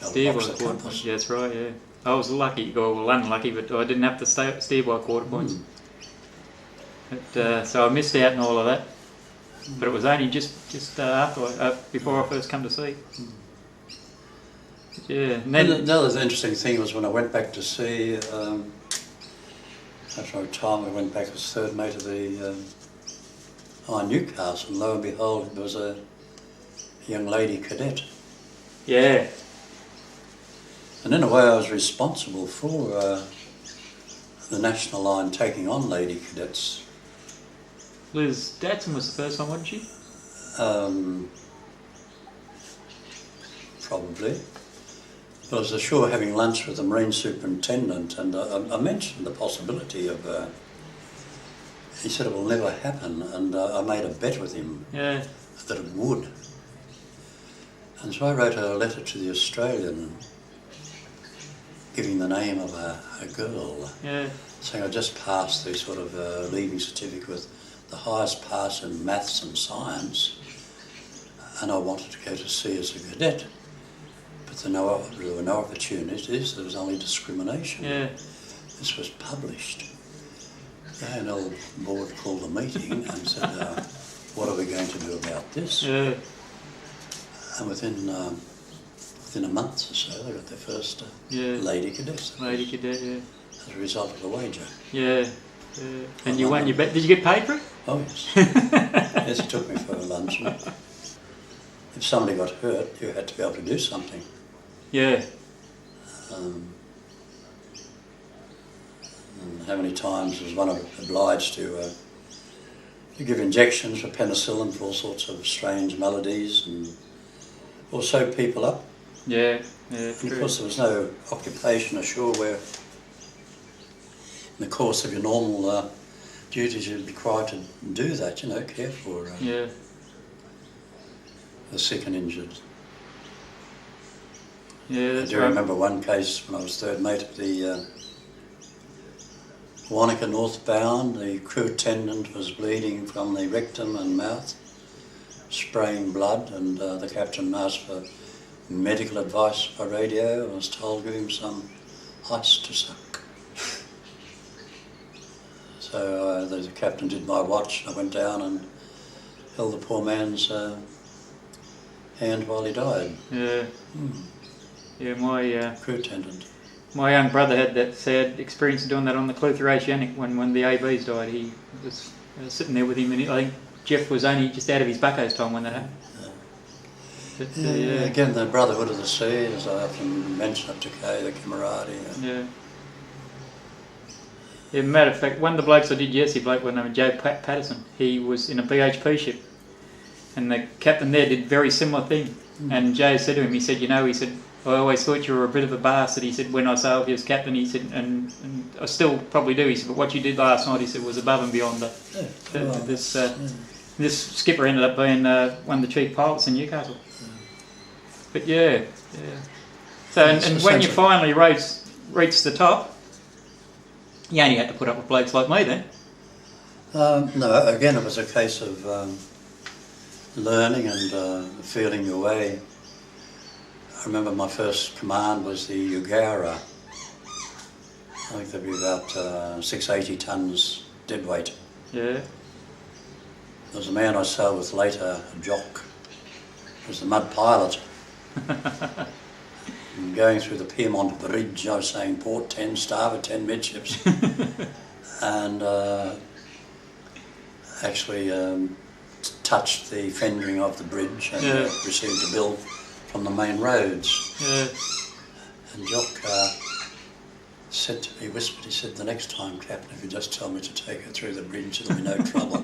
steer by box the the quarter compass. points. Yeah, that's right, yeah. I was lucky, or well, unlucky, but I didn't have to steer by quarter points. But, so I missed out on all of that. But it was only just before I first come to sea. But yeah. And then, the other interesting thing was when I went back to sea, after I retired, I went back as third mate of the Newcastle, and lo and behold, there was a young lady cadet. yeah. And in a way I was responsible for the National Line taking on lady cadets. Liz Datson was the first one, wasn't she? Probably. But I was ashore having lunch with the Marine Superintendent, and I mentioned the possibility of, he said it will never happen, and I made a bet with him Yeah. that it would. And so I wrote a letter to the Australian giving the name of a girl, Yeah. saying I just passed the sort of leaving certificate with the highest pass in maths and science, and I wanted to go to sea as a cadet. But there were no opportunities, there was only discrimination. Yeah. This was published. The A&L board called a meeting and said, what are we going to do about this? Yeah. And within a month or so, they got their first Yeah. lady cadets. Lady cadet, yeah. As a result of the wager. Yeah. Yeah. And you won your bet. Did you get paid for it? Oh yes. Yes, he took me for lunch. And if somebody got hurt, you had to be able to do something. Yeah. And how many times was one obliged to give injections for penicillin for all sorts of strange maladies and or sew people up. Yeah. Yeah. And True. of course there was no occupation ashore where in the course of your normal duties you'd be required to do that, you know, care for Yeah. the sick and injured. Yeah. I That's do right. remember one case when I was third mate of the Wanaka northbound. The crew attendant was bleeding from the rectum and mouth, spraying blood, and the captain asked for medical advice by radio and was told to give him some ice to suck. So the captain did my watch. I went down and held the poor man's hand while he died. Yeah. Yeah. Crew attendant. My young brother had that sad experience of doing that on the Clutha Oceanic when the ABs died. He was sitting there with him, and I think Jeff was only just out of his bucko's time when that happened. But, Yeah, again, the brotherhood of the sea, as I often mention up to Kay, the camaraderie. Yeah. Yeah, matter of fact, one of the blokes I did yesterday, bloke by the name of Joe Patterson, he was in a BHP ship, and the captain there did a very similar thing. And Joe said to him, he said, I always thought you were a bit of a bastard. He said, when I sailed you as captain, he said, and I still probably do. He said, but what you did last night, he said, was above and beyond this skipper ended up being one of the chief pilots in Newcastle. But yeah. So, and when you finally reached the top, you only had to put up with blokes like me then. No, again, it was a case of learning and feeling your way. I remember my first command was the Ugara. I think there'd be about 680 tonnes dead weight. Yeah. There was a man I sailed with later, a jock. He was the mud pilot. And going through the Piedmont Bridge, I was saying port 10, starboard 10 midships. And actually touched the fendering of the bridge and received a bill from the main roads. Yeah. And Jock said to me, whispered, he said, the next time, Captain, if you just tell me to take her through the bridge, there'll be no trouble.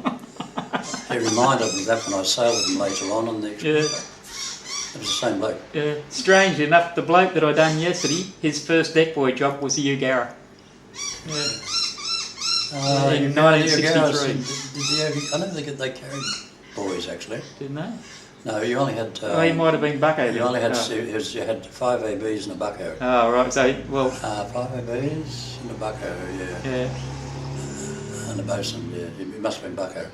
He reminded me of that when I sailed with him later on the expedition. It was the same bloke. Yeah. Strangely enough, the bloke that I done yesterday, his first deck boy job was the Ugara. Yeah. In 1963. I know they carried boys actually. Didn't they? No, you only had. He might have been bucko. You only had Oh. you had 5 ABs and a bucko. Oh, right. So, well. 5 ABs and a bucko, yeah. Yeah. And a bosun, yeah. It must have been bucko.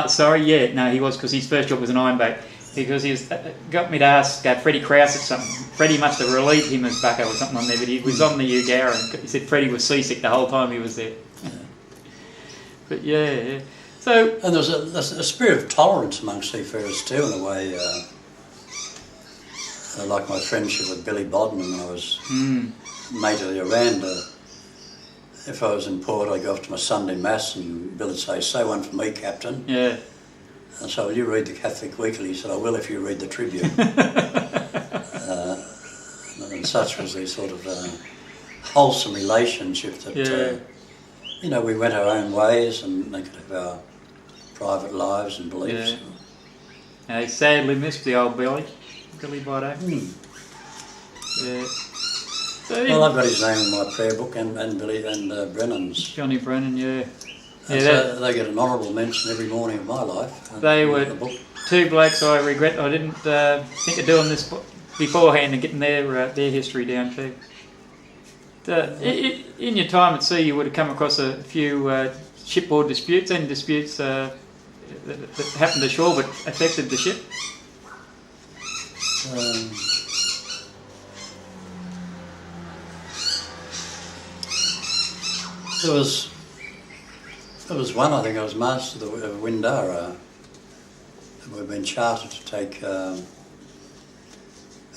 Sorry, yeah. No, he was, because his first job was an ironback. Because he was, got me to ask Freddie Krause at something. Freddie must have relieved him as bucko or something on there, but he was on the Ugara, and he said Freddie was seasick the whole time he was there. Yeah. But yeah. So, and there was a spirit of tolerance amongst seafarers too, in a way. Like my friendship with Billy Bodman when I was mate of the Oranda. If I was in port, I'd go off to my Sunday Mass and Bill would say one for me, Captain. Yeah. And so, will you read the Catholic Weekly? He said, I will if you read the Tribune. And such was the sort of wholesome relationship that, we went our own ways and they could have our private lives and beliefs. Yeah. And they sadly missed the old Billy Botto. Yeah. So, well, I've got his name in my prayer book and Billy and Brennan's. Johnny Brennan, yeah. And so they get an honourable mention every morning of my life. They were two blokes I regret I didn't think of doing this beforehand and getting their history down too. In your time at sea, you would have come across a few shipboard disputes and disputes that happened ashore but affected the ship. There was one, I think I was master of the Windara. We'd been chartered to take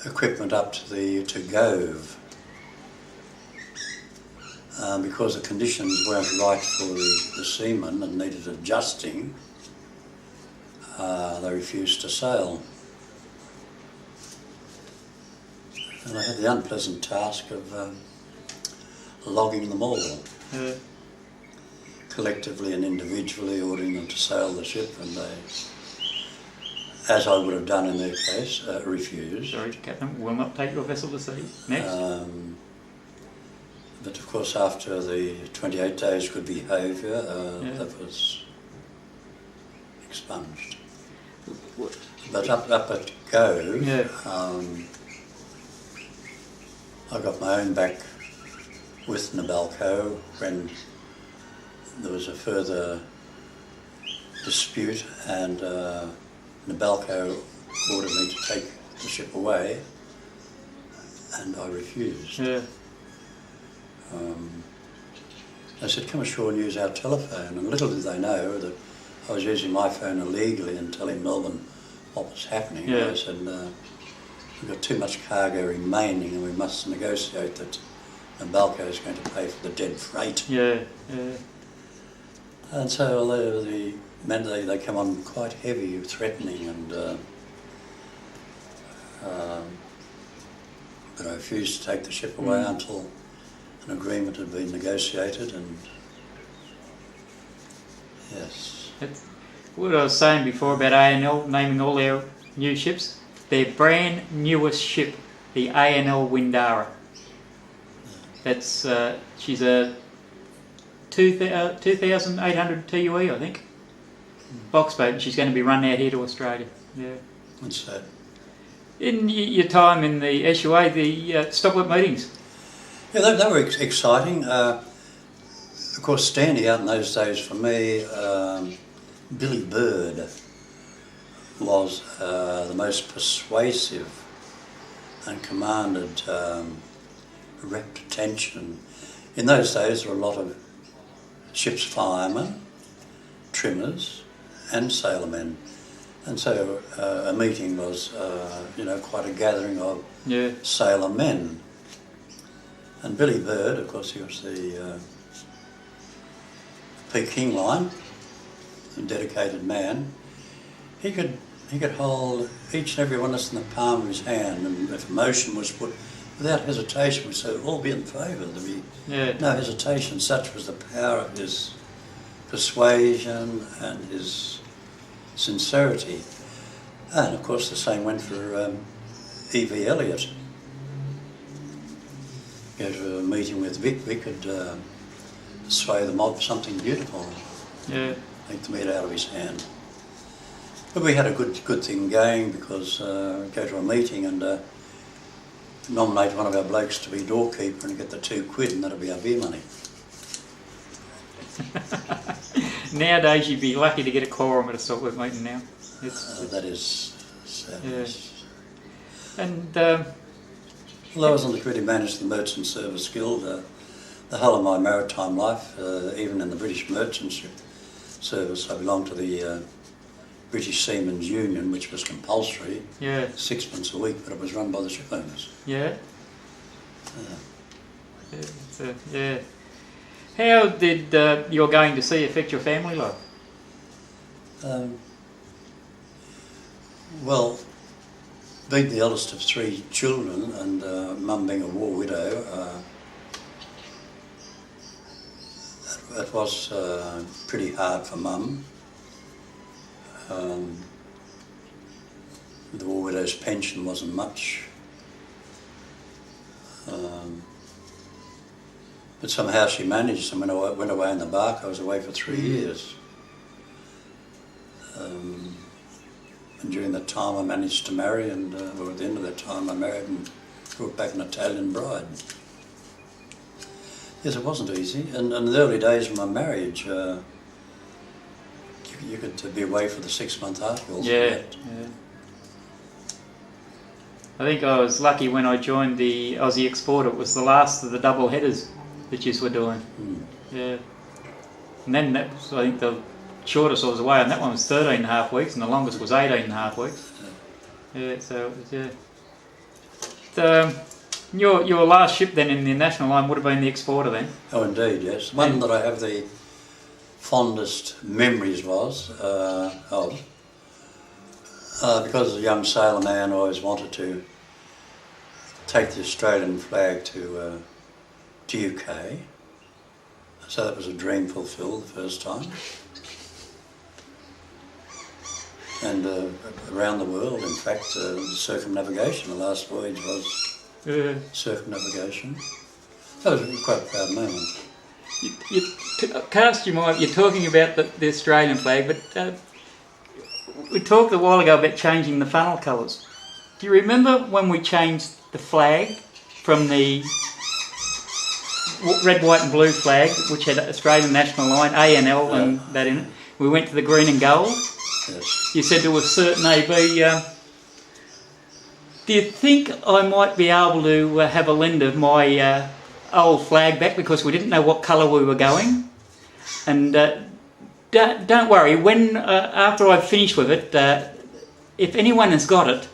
equipment up to Gove. Because the conditions weren't right for the seamen and needed adjusting, they refused to sail. And I had the unpleasant task of logging them all. Yeah. Collectively and individually ordering them to sail the ship, and they, as I would have done in their case, refused. Sorry, Captain, will not take your vessel to sea. Next. But of course, after the 28 days good behaviour, that was expunged. But up at Gove, I got my own back with Nabalco when there was a further dispute, and Nabalco ordered me to take the ship away, and I refused. Yeah. They said, come ashore and use our telephone, and little did they know that I was using my phone illegally and telling Melbourne what was happening. Yeah. They said, we've got too much cargo remaining and we must negotiate that Nabalco is going to pay for the dead freight. Yeah. And so they come on quite heavy, threatening, and but I refused to take the ship away until an agreement had been negotiated, and yes. What I was saying before about ANL naming all their new ships, their brand newest ship, the ANL Windara. That's she's a 2,800 TUE, I think. Box boat, and she's going to be run out here to Australia. Yeah. What's that? In your time in the SUA, the stockwork meetings. Yeah, they were exciting. Of course, standing out in those days for me, Billy Bird was the most persuasive and commanded rapt attention. In those days, there were a lot of ship's firemen, trimmers, and sailormen, and so a meeting was, quite a gathering of sailor men. And Billy Bird, of course, he was the Peking line, a dedicated man. He could hold each and every one of us in the palm of his hand, and if a motion was put, without hesitation, we said, all be in favour. There'd be no hesitation. Such was the power of his persuasion and his sincerity. And of course, the same went for E.V. Elliott. Go to a meeting with Vic could sway the mob for something beautiful. Yeah. Take the meat out of his hand. But we had a good thing going because we'd go to a meeting and nominate one of our blokes to be doorkeeper and get the £2 and that'd be our beer money. Nowadays you'd be lucky to get a quorum at a Saltworth meeting now. That is sad. Yeah. And well, I was on the committee managed the Merchant Service Guild the whole of my maritime life, even in the British Merchant Service. I belonged to the British Seamen's Union, which was compulsory, yeah, £6 a week, but it was run by the ship owners. Yeah. Yeah. How did your going to sea affect your family life? Well, being the eldest of 3 children and mum being a war widow, it was pretty hard for mum. The war widow's pension wasn't much. But somehow she managed, and when I went away in the bark, I was away for 3 years. And during that time I managed to marry, and at the end of that time I married and brought back an Italian bride. Yes, it wasn't easy, and in the early days of my marriage, you could be away for the 6 month articles. Yeah. I think I was lucky when I joined the Aussie Exporter. It was the last of the double headers that you were doing. Yeah. And then that was, I think, the shortest I was away on that one was 13.5 weeks, and the longest was 18.5 weeks. Yeah, so it was, yeah. So, your last ship then in the national line would have been the Exporter then? Oh, indeed, yes. One that I have the fondest memories was because as a young sailor man I always wanted to take the Australian flag to UK, so that was a dream fulfilled the first time. And around the world, in fact, circumnavigation, the last voyage was circumnavigation. That was quite a proud moment. You cast your mind, you're talking about the Australian flag, but we talked a while ago about changing the funnel colours. Do you remember when we changed the flag from the red, white and blue flag, which had Australian National Line, ANL and that in it? We went to the green and gold. Yes. You said there was certain AB. Do you think I might be able to have a lend of my old flag back, because we didn't know what colour we were going? And don't worry, when after I've finished with it, if anyone has got it,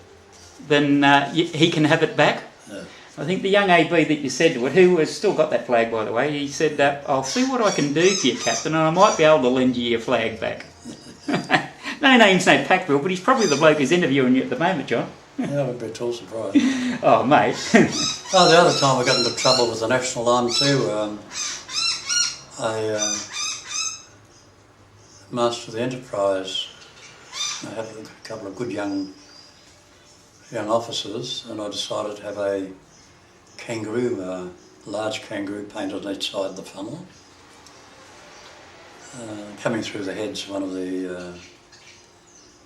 then he can have it back. Yeah. I think the young AB that you said to it, who has still got that flag by the way, he said, I'll see what I can do for you, Captain, and I might be able to lend you your flag back. No name's no Packville, but he's probably the bloke who's interviewing you at the moment, John. Yeah, I would be at all surprised. Oh, mate. Oh, the other time I got into trouble with the National Line too. Master of the Enterprise, I had a couple of good young officers, and I decided to have a kangaroo, large kangaroo painted on each side of the funnel. Coming through the heads, one of the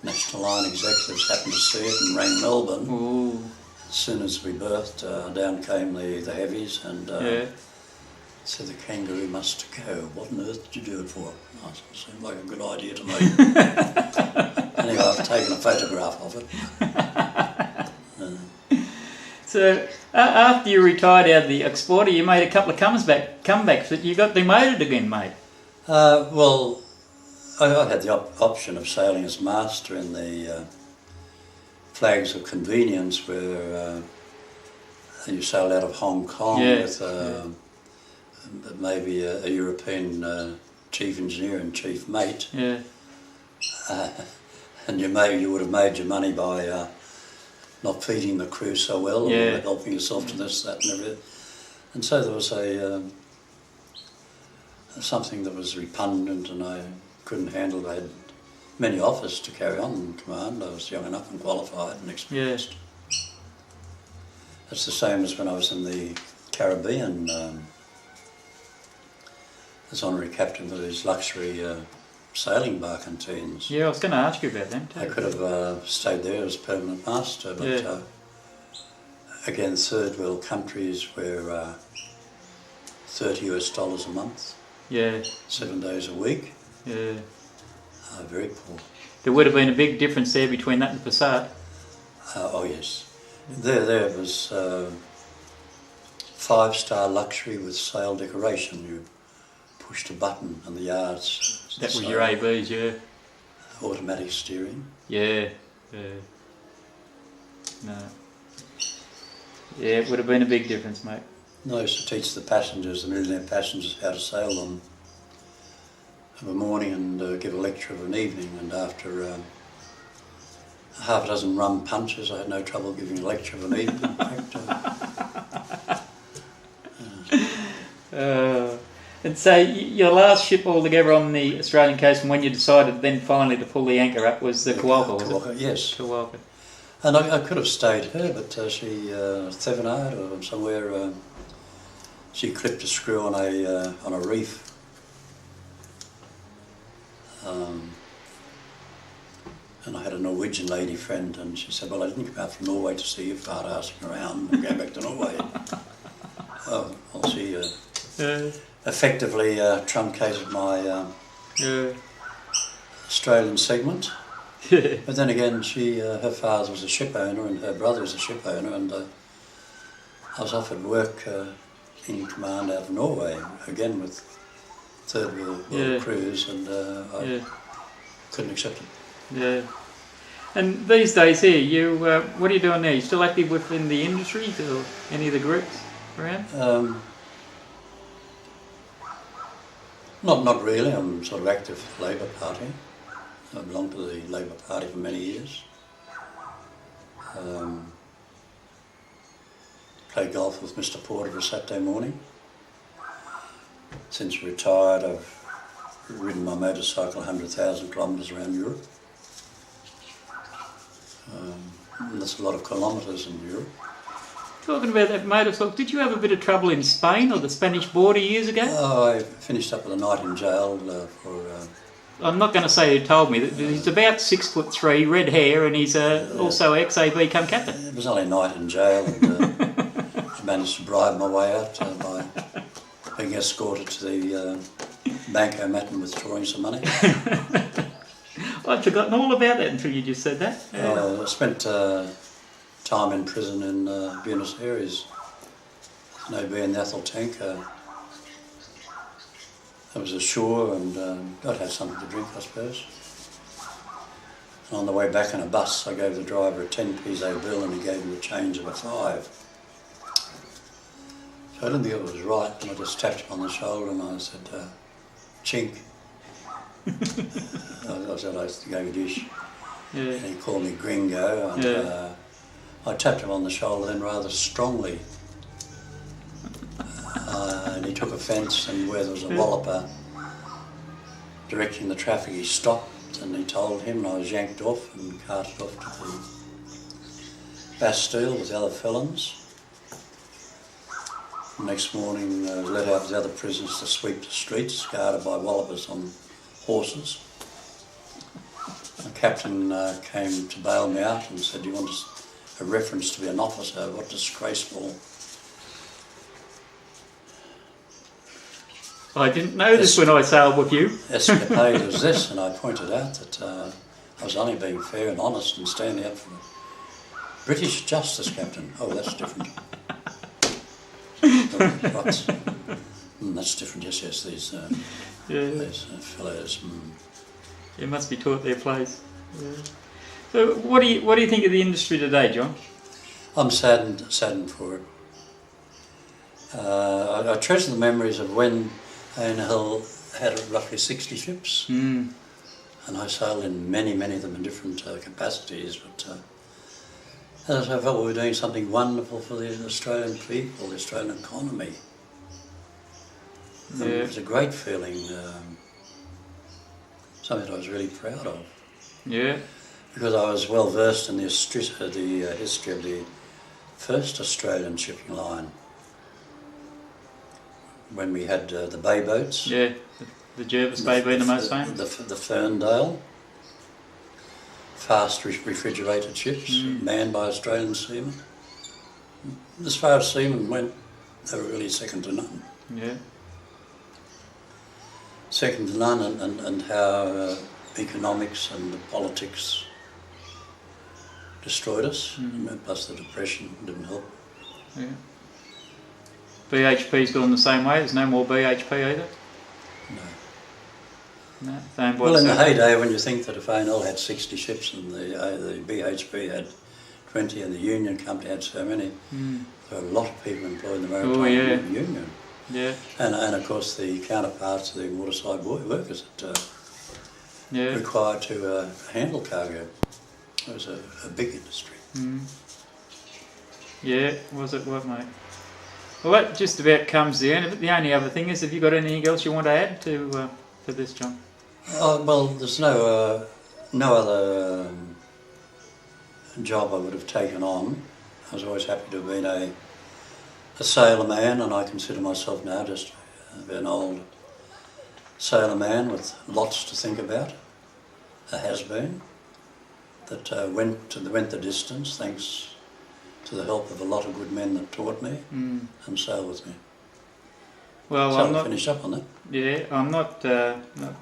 National Line executives happened to see it and rang Melbourne. Ooh. As soon as we berthed, down came the heavies and said the kangaroo must go. What on earth did you do it for? I said, it seemed like a good idea to me. Anyway, I've taken a photograph of it. So after you retired out of the Exporter, you made a couple of comebacks, but you got demoted again, mate. Well, I had the option of sailing as master in the Flags of Convenience, where you sailed out of Hong Kong with maybe a European chief engineer and chief mate. Yeah. And you would have made your money by not feeding the crew so well, or helping yourself to this, that and everything. And so there was something that was repugnant and I couldn't handle. I had many offers to carry on in command. I was young enough and qualified and experienced. It's the same as when I was in the Caribbean as honorary captain of these luxury sailing barkentines. Yeah, I was going to ask you about them too. I could have stayed there as permanent master, but Yeah. again, third world countries where $30 a month, Yeah, 7 days a week, yeah. very poor. There would have been a big difference there between that and Passat. Oh yes, there was 5-star luxury with sail decoration. You pushed a button and the yards. That was your ABs, yeah. Automatic steering. Yeah, yeah. No. Yeah, it would have been a big difference, mate. No, I used to teach the passengers, the millionaire passengers, how to sail them of a morning and give a lecture of an evening. And after half a dozen rum punches, I had no trouble giving a lecture of an evening. In fact, And so your last ship altogether on the Australian coast, and when you decided then finally to pull the anchor up, was the Kowalka, was it? Kowalka, yes. Kowalka. And I could have stayed her, but she, Thevenard or somewhere, she clipped a screw on a reef. And I had a Norwegian lady friend, and she said, "Well, I didn't come out from Norway to see you, fart asking around and go back to Norway." Oh, well, she effectively truncated my Australian segment. But then again, her father was a ship owner and her brother was a ship owner, and I was offered work in command out of Norway, again with third world cruise, and I couldn't accept it. Yeah. And these days here, you what are you doing now? You still active within the industry or any of the groups around? Not really. I'm sort of active with the Labor Party. I belonged to the Labor Party for many years. Played golf with Mr. Porter for Saturday morning. Since retired, I've ridden my motorcycle 100,000 kilometres around Europe. And that's a lot of kilometres in Europe. Talking about that motorcycle, did you have a bit of trouble in Spain or the Spanish border years ago? Oh, I finished up with a night in jail for... I'm not going to say who told me. That he's about 6'3", red hair, and he's also ex-AB come captain. It was only a night in jail, and I managed to bribe my way out by being escorted to the bankomat and withdrawing some money. I'd forgotten all about that until you just said that. I spent time in prison in Buenos Aires. No being the Ethel tanker. I was ashore and got to have something to drink, I suppose. And on the way back in a bus, I gave the driver a 10 peso bill and he gave me the change of a 5. So I didn't think it was right, and I just tapped him on the shoulder and I said, "Chink." I said I gave a dish. Yeah. And he called me gringo, and I tapped him on the shoulder then rather strongly. And he took offence, and where there was a walloper directing the traffic, he stopped and he told him, and I was yanked off and carted off to the Bastille with the other felons. The next morning I was let out with the other prisoners to sweep the streets, guarded by wallopers on horses. The captain came to bail me out and said, "Do you want a reference to be an officer? What disgraceful..." I didn't know this when I sailed with you. Escapade was this, and I pointed out that I was only being fair and honest and standing up for British justice, Captain. Oh, that's different. That's different, yes, these fellows. You must be taught their place. Yeah. So what do you think of the industry today, John? I'm saddened for it. I treasure the memories of when A&L had roughly 60 ships, and I sailed in many of them in different capacities, but as I felt we were doing something wonderful for the Australian people, the Australian economy. Yeah. It was a great feeling, something that I was really proud of. Yeah. Because I was well versed in the history of the first Australian shipping line. When we had the bay boats. Yeah. The Jervis Bay being the most famous? The Ferndale, fast refrigerated ships, manned by Australian seamen. As far as seamen went, they were really second to none. Yeah. Second to none, and how economics and the politics destroyed us, plus the depression didn't help. Yeah. BHP's gone the same way. There's no more BHP either. No. No. Well, in the heyday, when you think that if A&L had 60 ships and the BHP had 20 and the Union Company had so many, there were a lot of people employed in the Maritime Union. Yeah. And of course the counterparts of the waterside workers that required to handle cargo. It was a big industry. Yeah, was it what, mate? Well, that just about comes to the end of it. The only other thing is, have you got anything else you want to add to this, John? Well, there's no other job I would have taken on. I was always happy to have been a sailor man, and I consider myself now just an old sailor man with lots to think about. A has-been that went the distance thanks to the help of a lot of good men that taught me and sailed with me. Well, so I'm I'll not finish up on that. Yeah, I'm not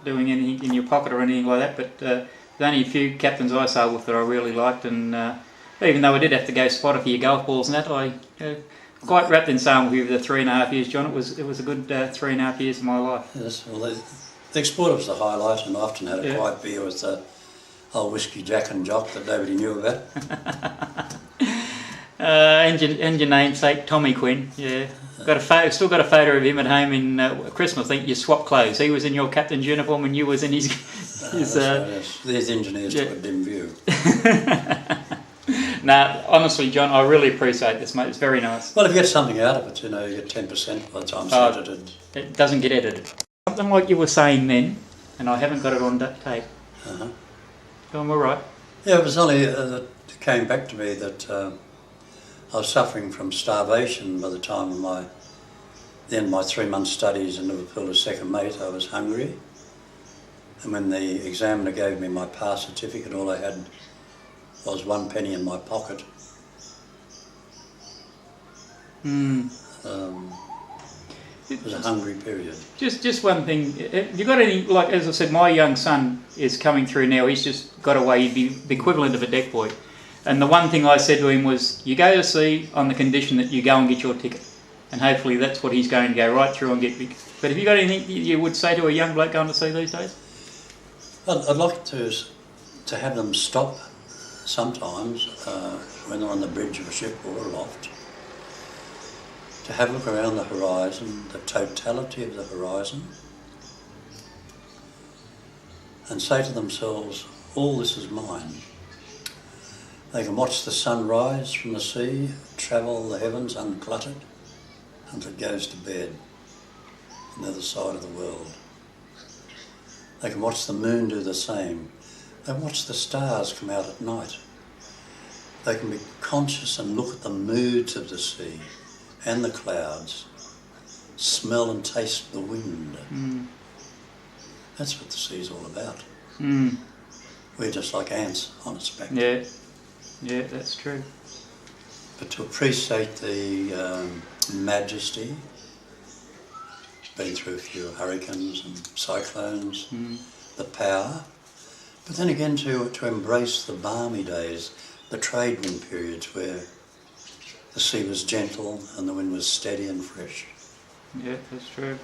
doing anything in your pocket or anything like that, but there's only a few captains I sailed with that I really liked, and even though I did have to go spot a few golf balls and that, I quite wrapped in sailing with you for the 3.5 years, John. It was a good 3.5 years of my life. Yes, well, the Explorer was the highlight, and I often had a quiet beer with old whiskey Jack and Jock that nobody knew about. And your namesake, Tommy Quinn, still got a photo of him at home in Christmas. I think you swapped clothes. He was in your captain's uniform and you was in his... That's right, yes. These engineers took a dim view. Nah, honestly, John, I really appreciate this, mate. It's very nice. Well, if you get something out of it, you get 10% by the time it's edited. It doesn't get edited. Something like you were saying then, and I haven't got it on tape. Going all right? Yeah, it was only that it came back to me that I was suffering from starvation by the time of my 3-month studies in Liverpool as second mate. I was hungry, and when the examiner gave me my pass certificate, all I had was 1 penny in my pocket. It was a hungry period. Just one thing. Have you got any, like as I said, my young son is coming through now. He's just got away. He'd be the equivalent of a deck boy. And the one thing I said to him was, you go to sea on the condition that you go and get your ticket. And hopefully that's what he's going to go right through and get. But have you got anything you would say to a young bloke going to sea these days? I'd like to have them stop sometimes when they're on the bridge of a ship or aloft, to have a look around the horizon, the totality of the horizon, and say to themselves, all this is mine. They can watch the sun rise from the sea, travel the heavens uncluttered until it goes to bed on the other side of the world. They can watch the moon do the same. They can watch the stars come out at night. They can be conscious and look at the moods of the sea and the clouds, smell and taste the wind. That's what the sea's all about. We're just like ants on its back. Yeah, that's true. But to appreciate the majesty, been through a few hurricanes and cyclones, the power, but then again to embrace the balmy days, the trade wind periods where the sea was gentle and the wind was steady and fresh. Yeah, that's true.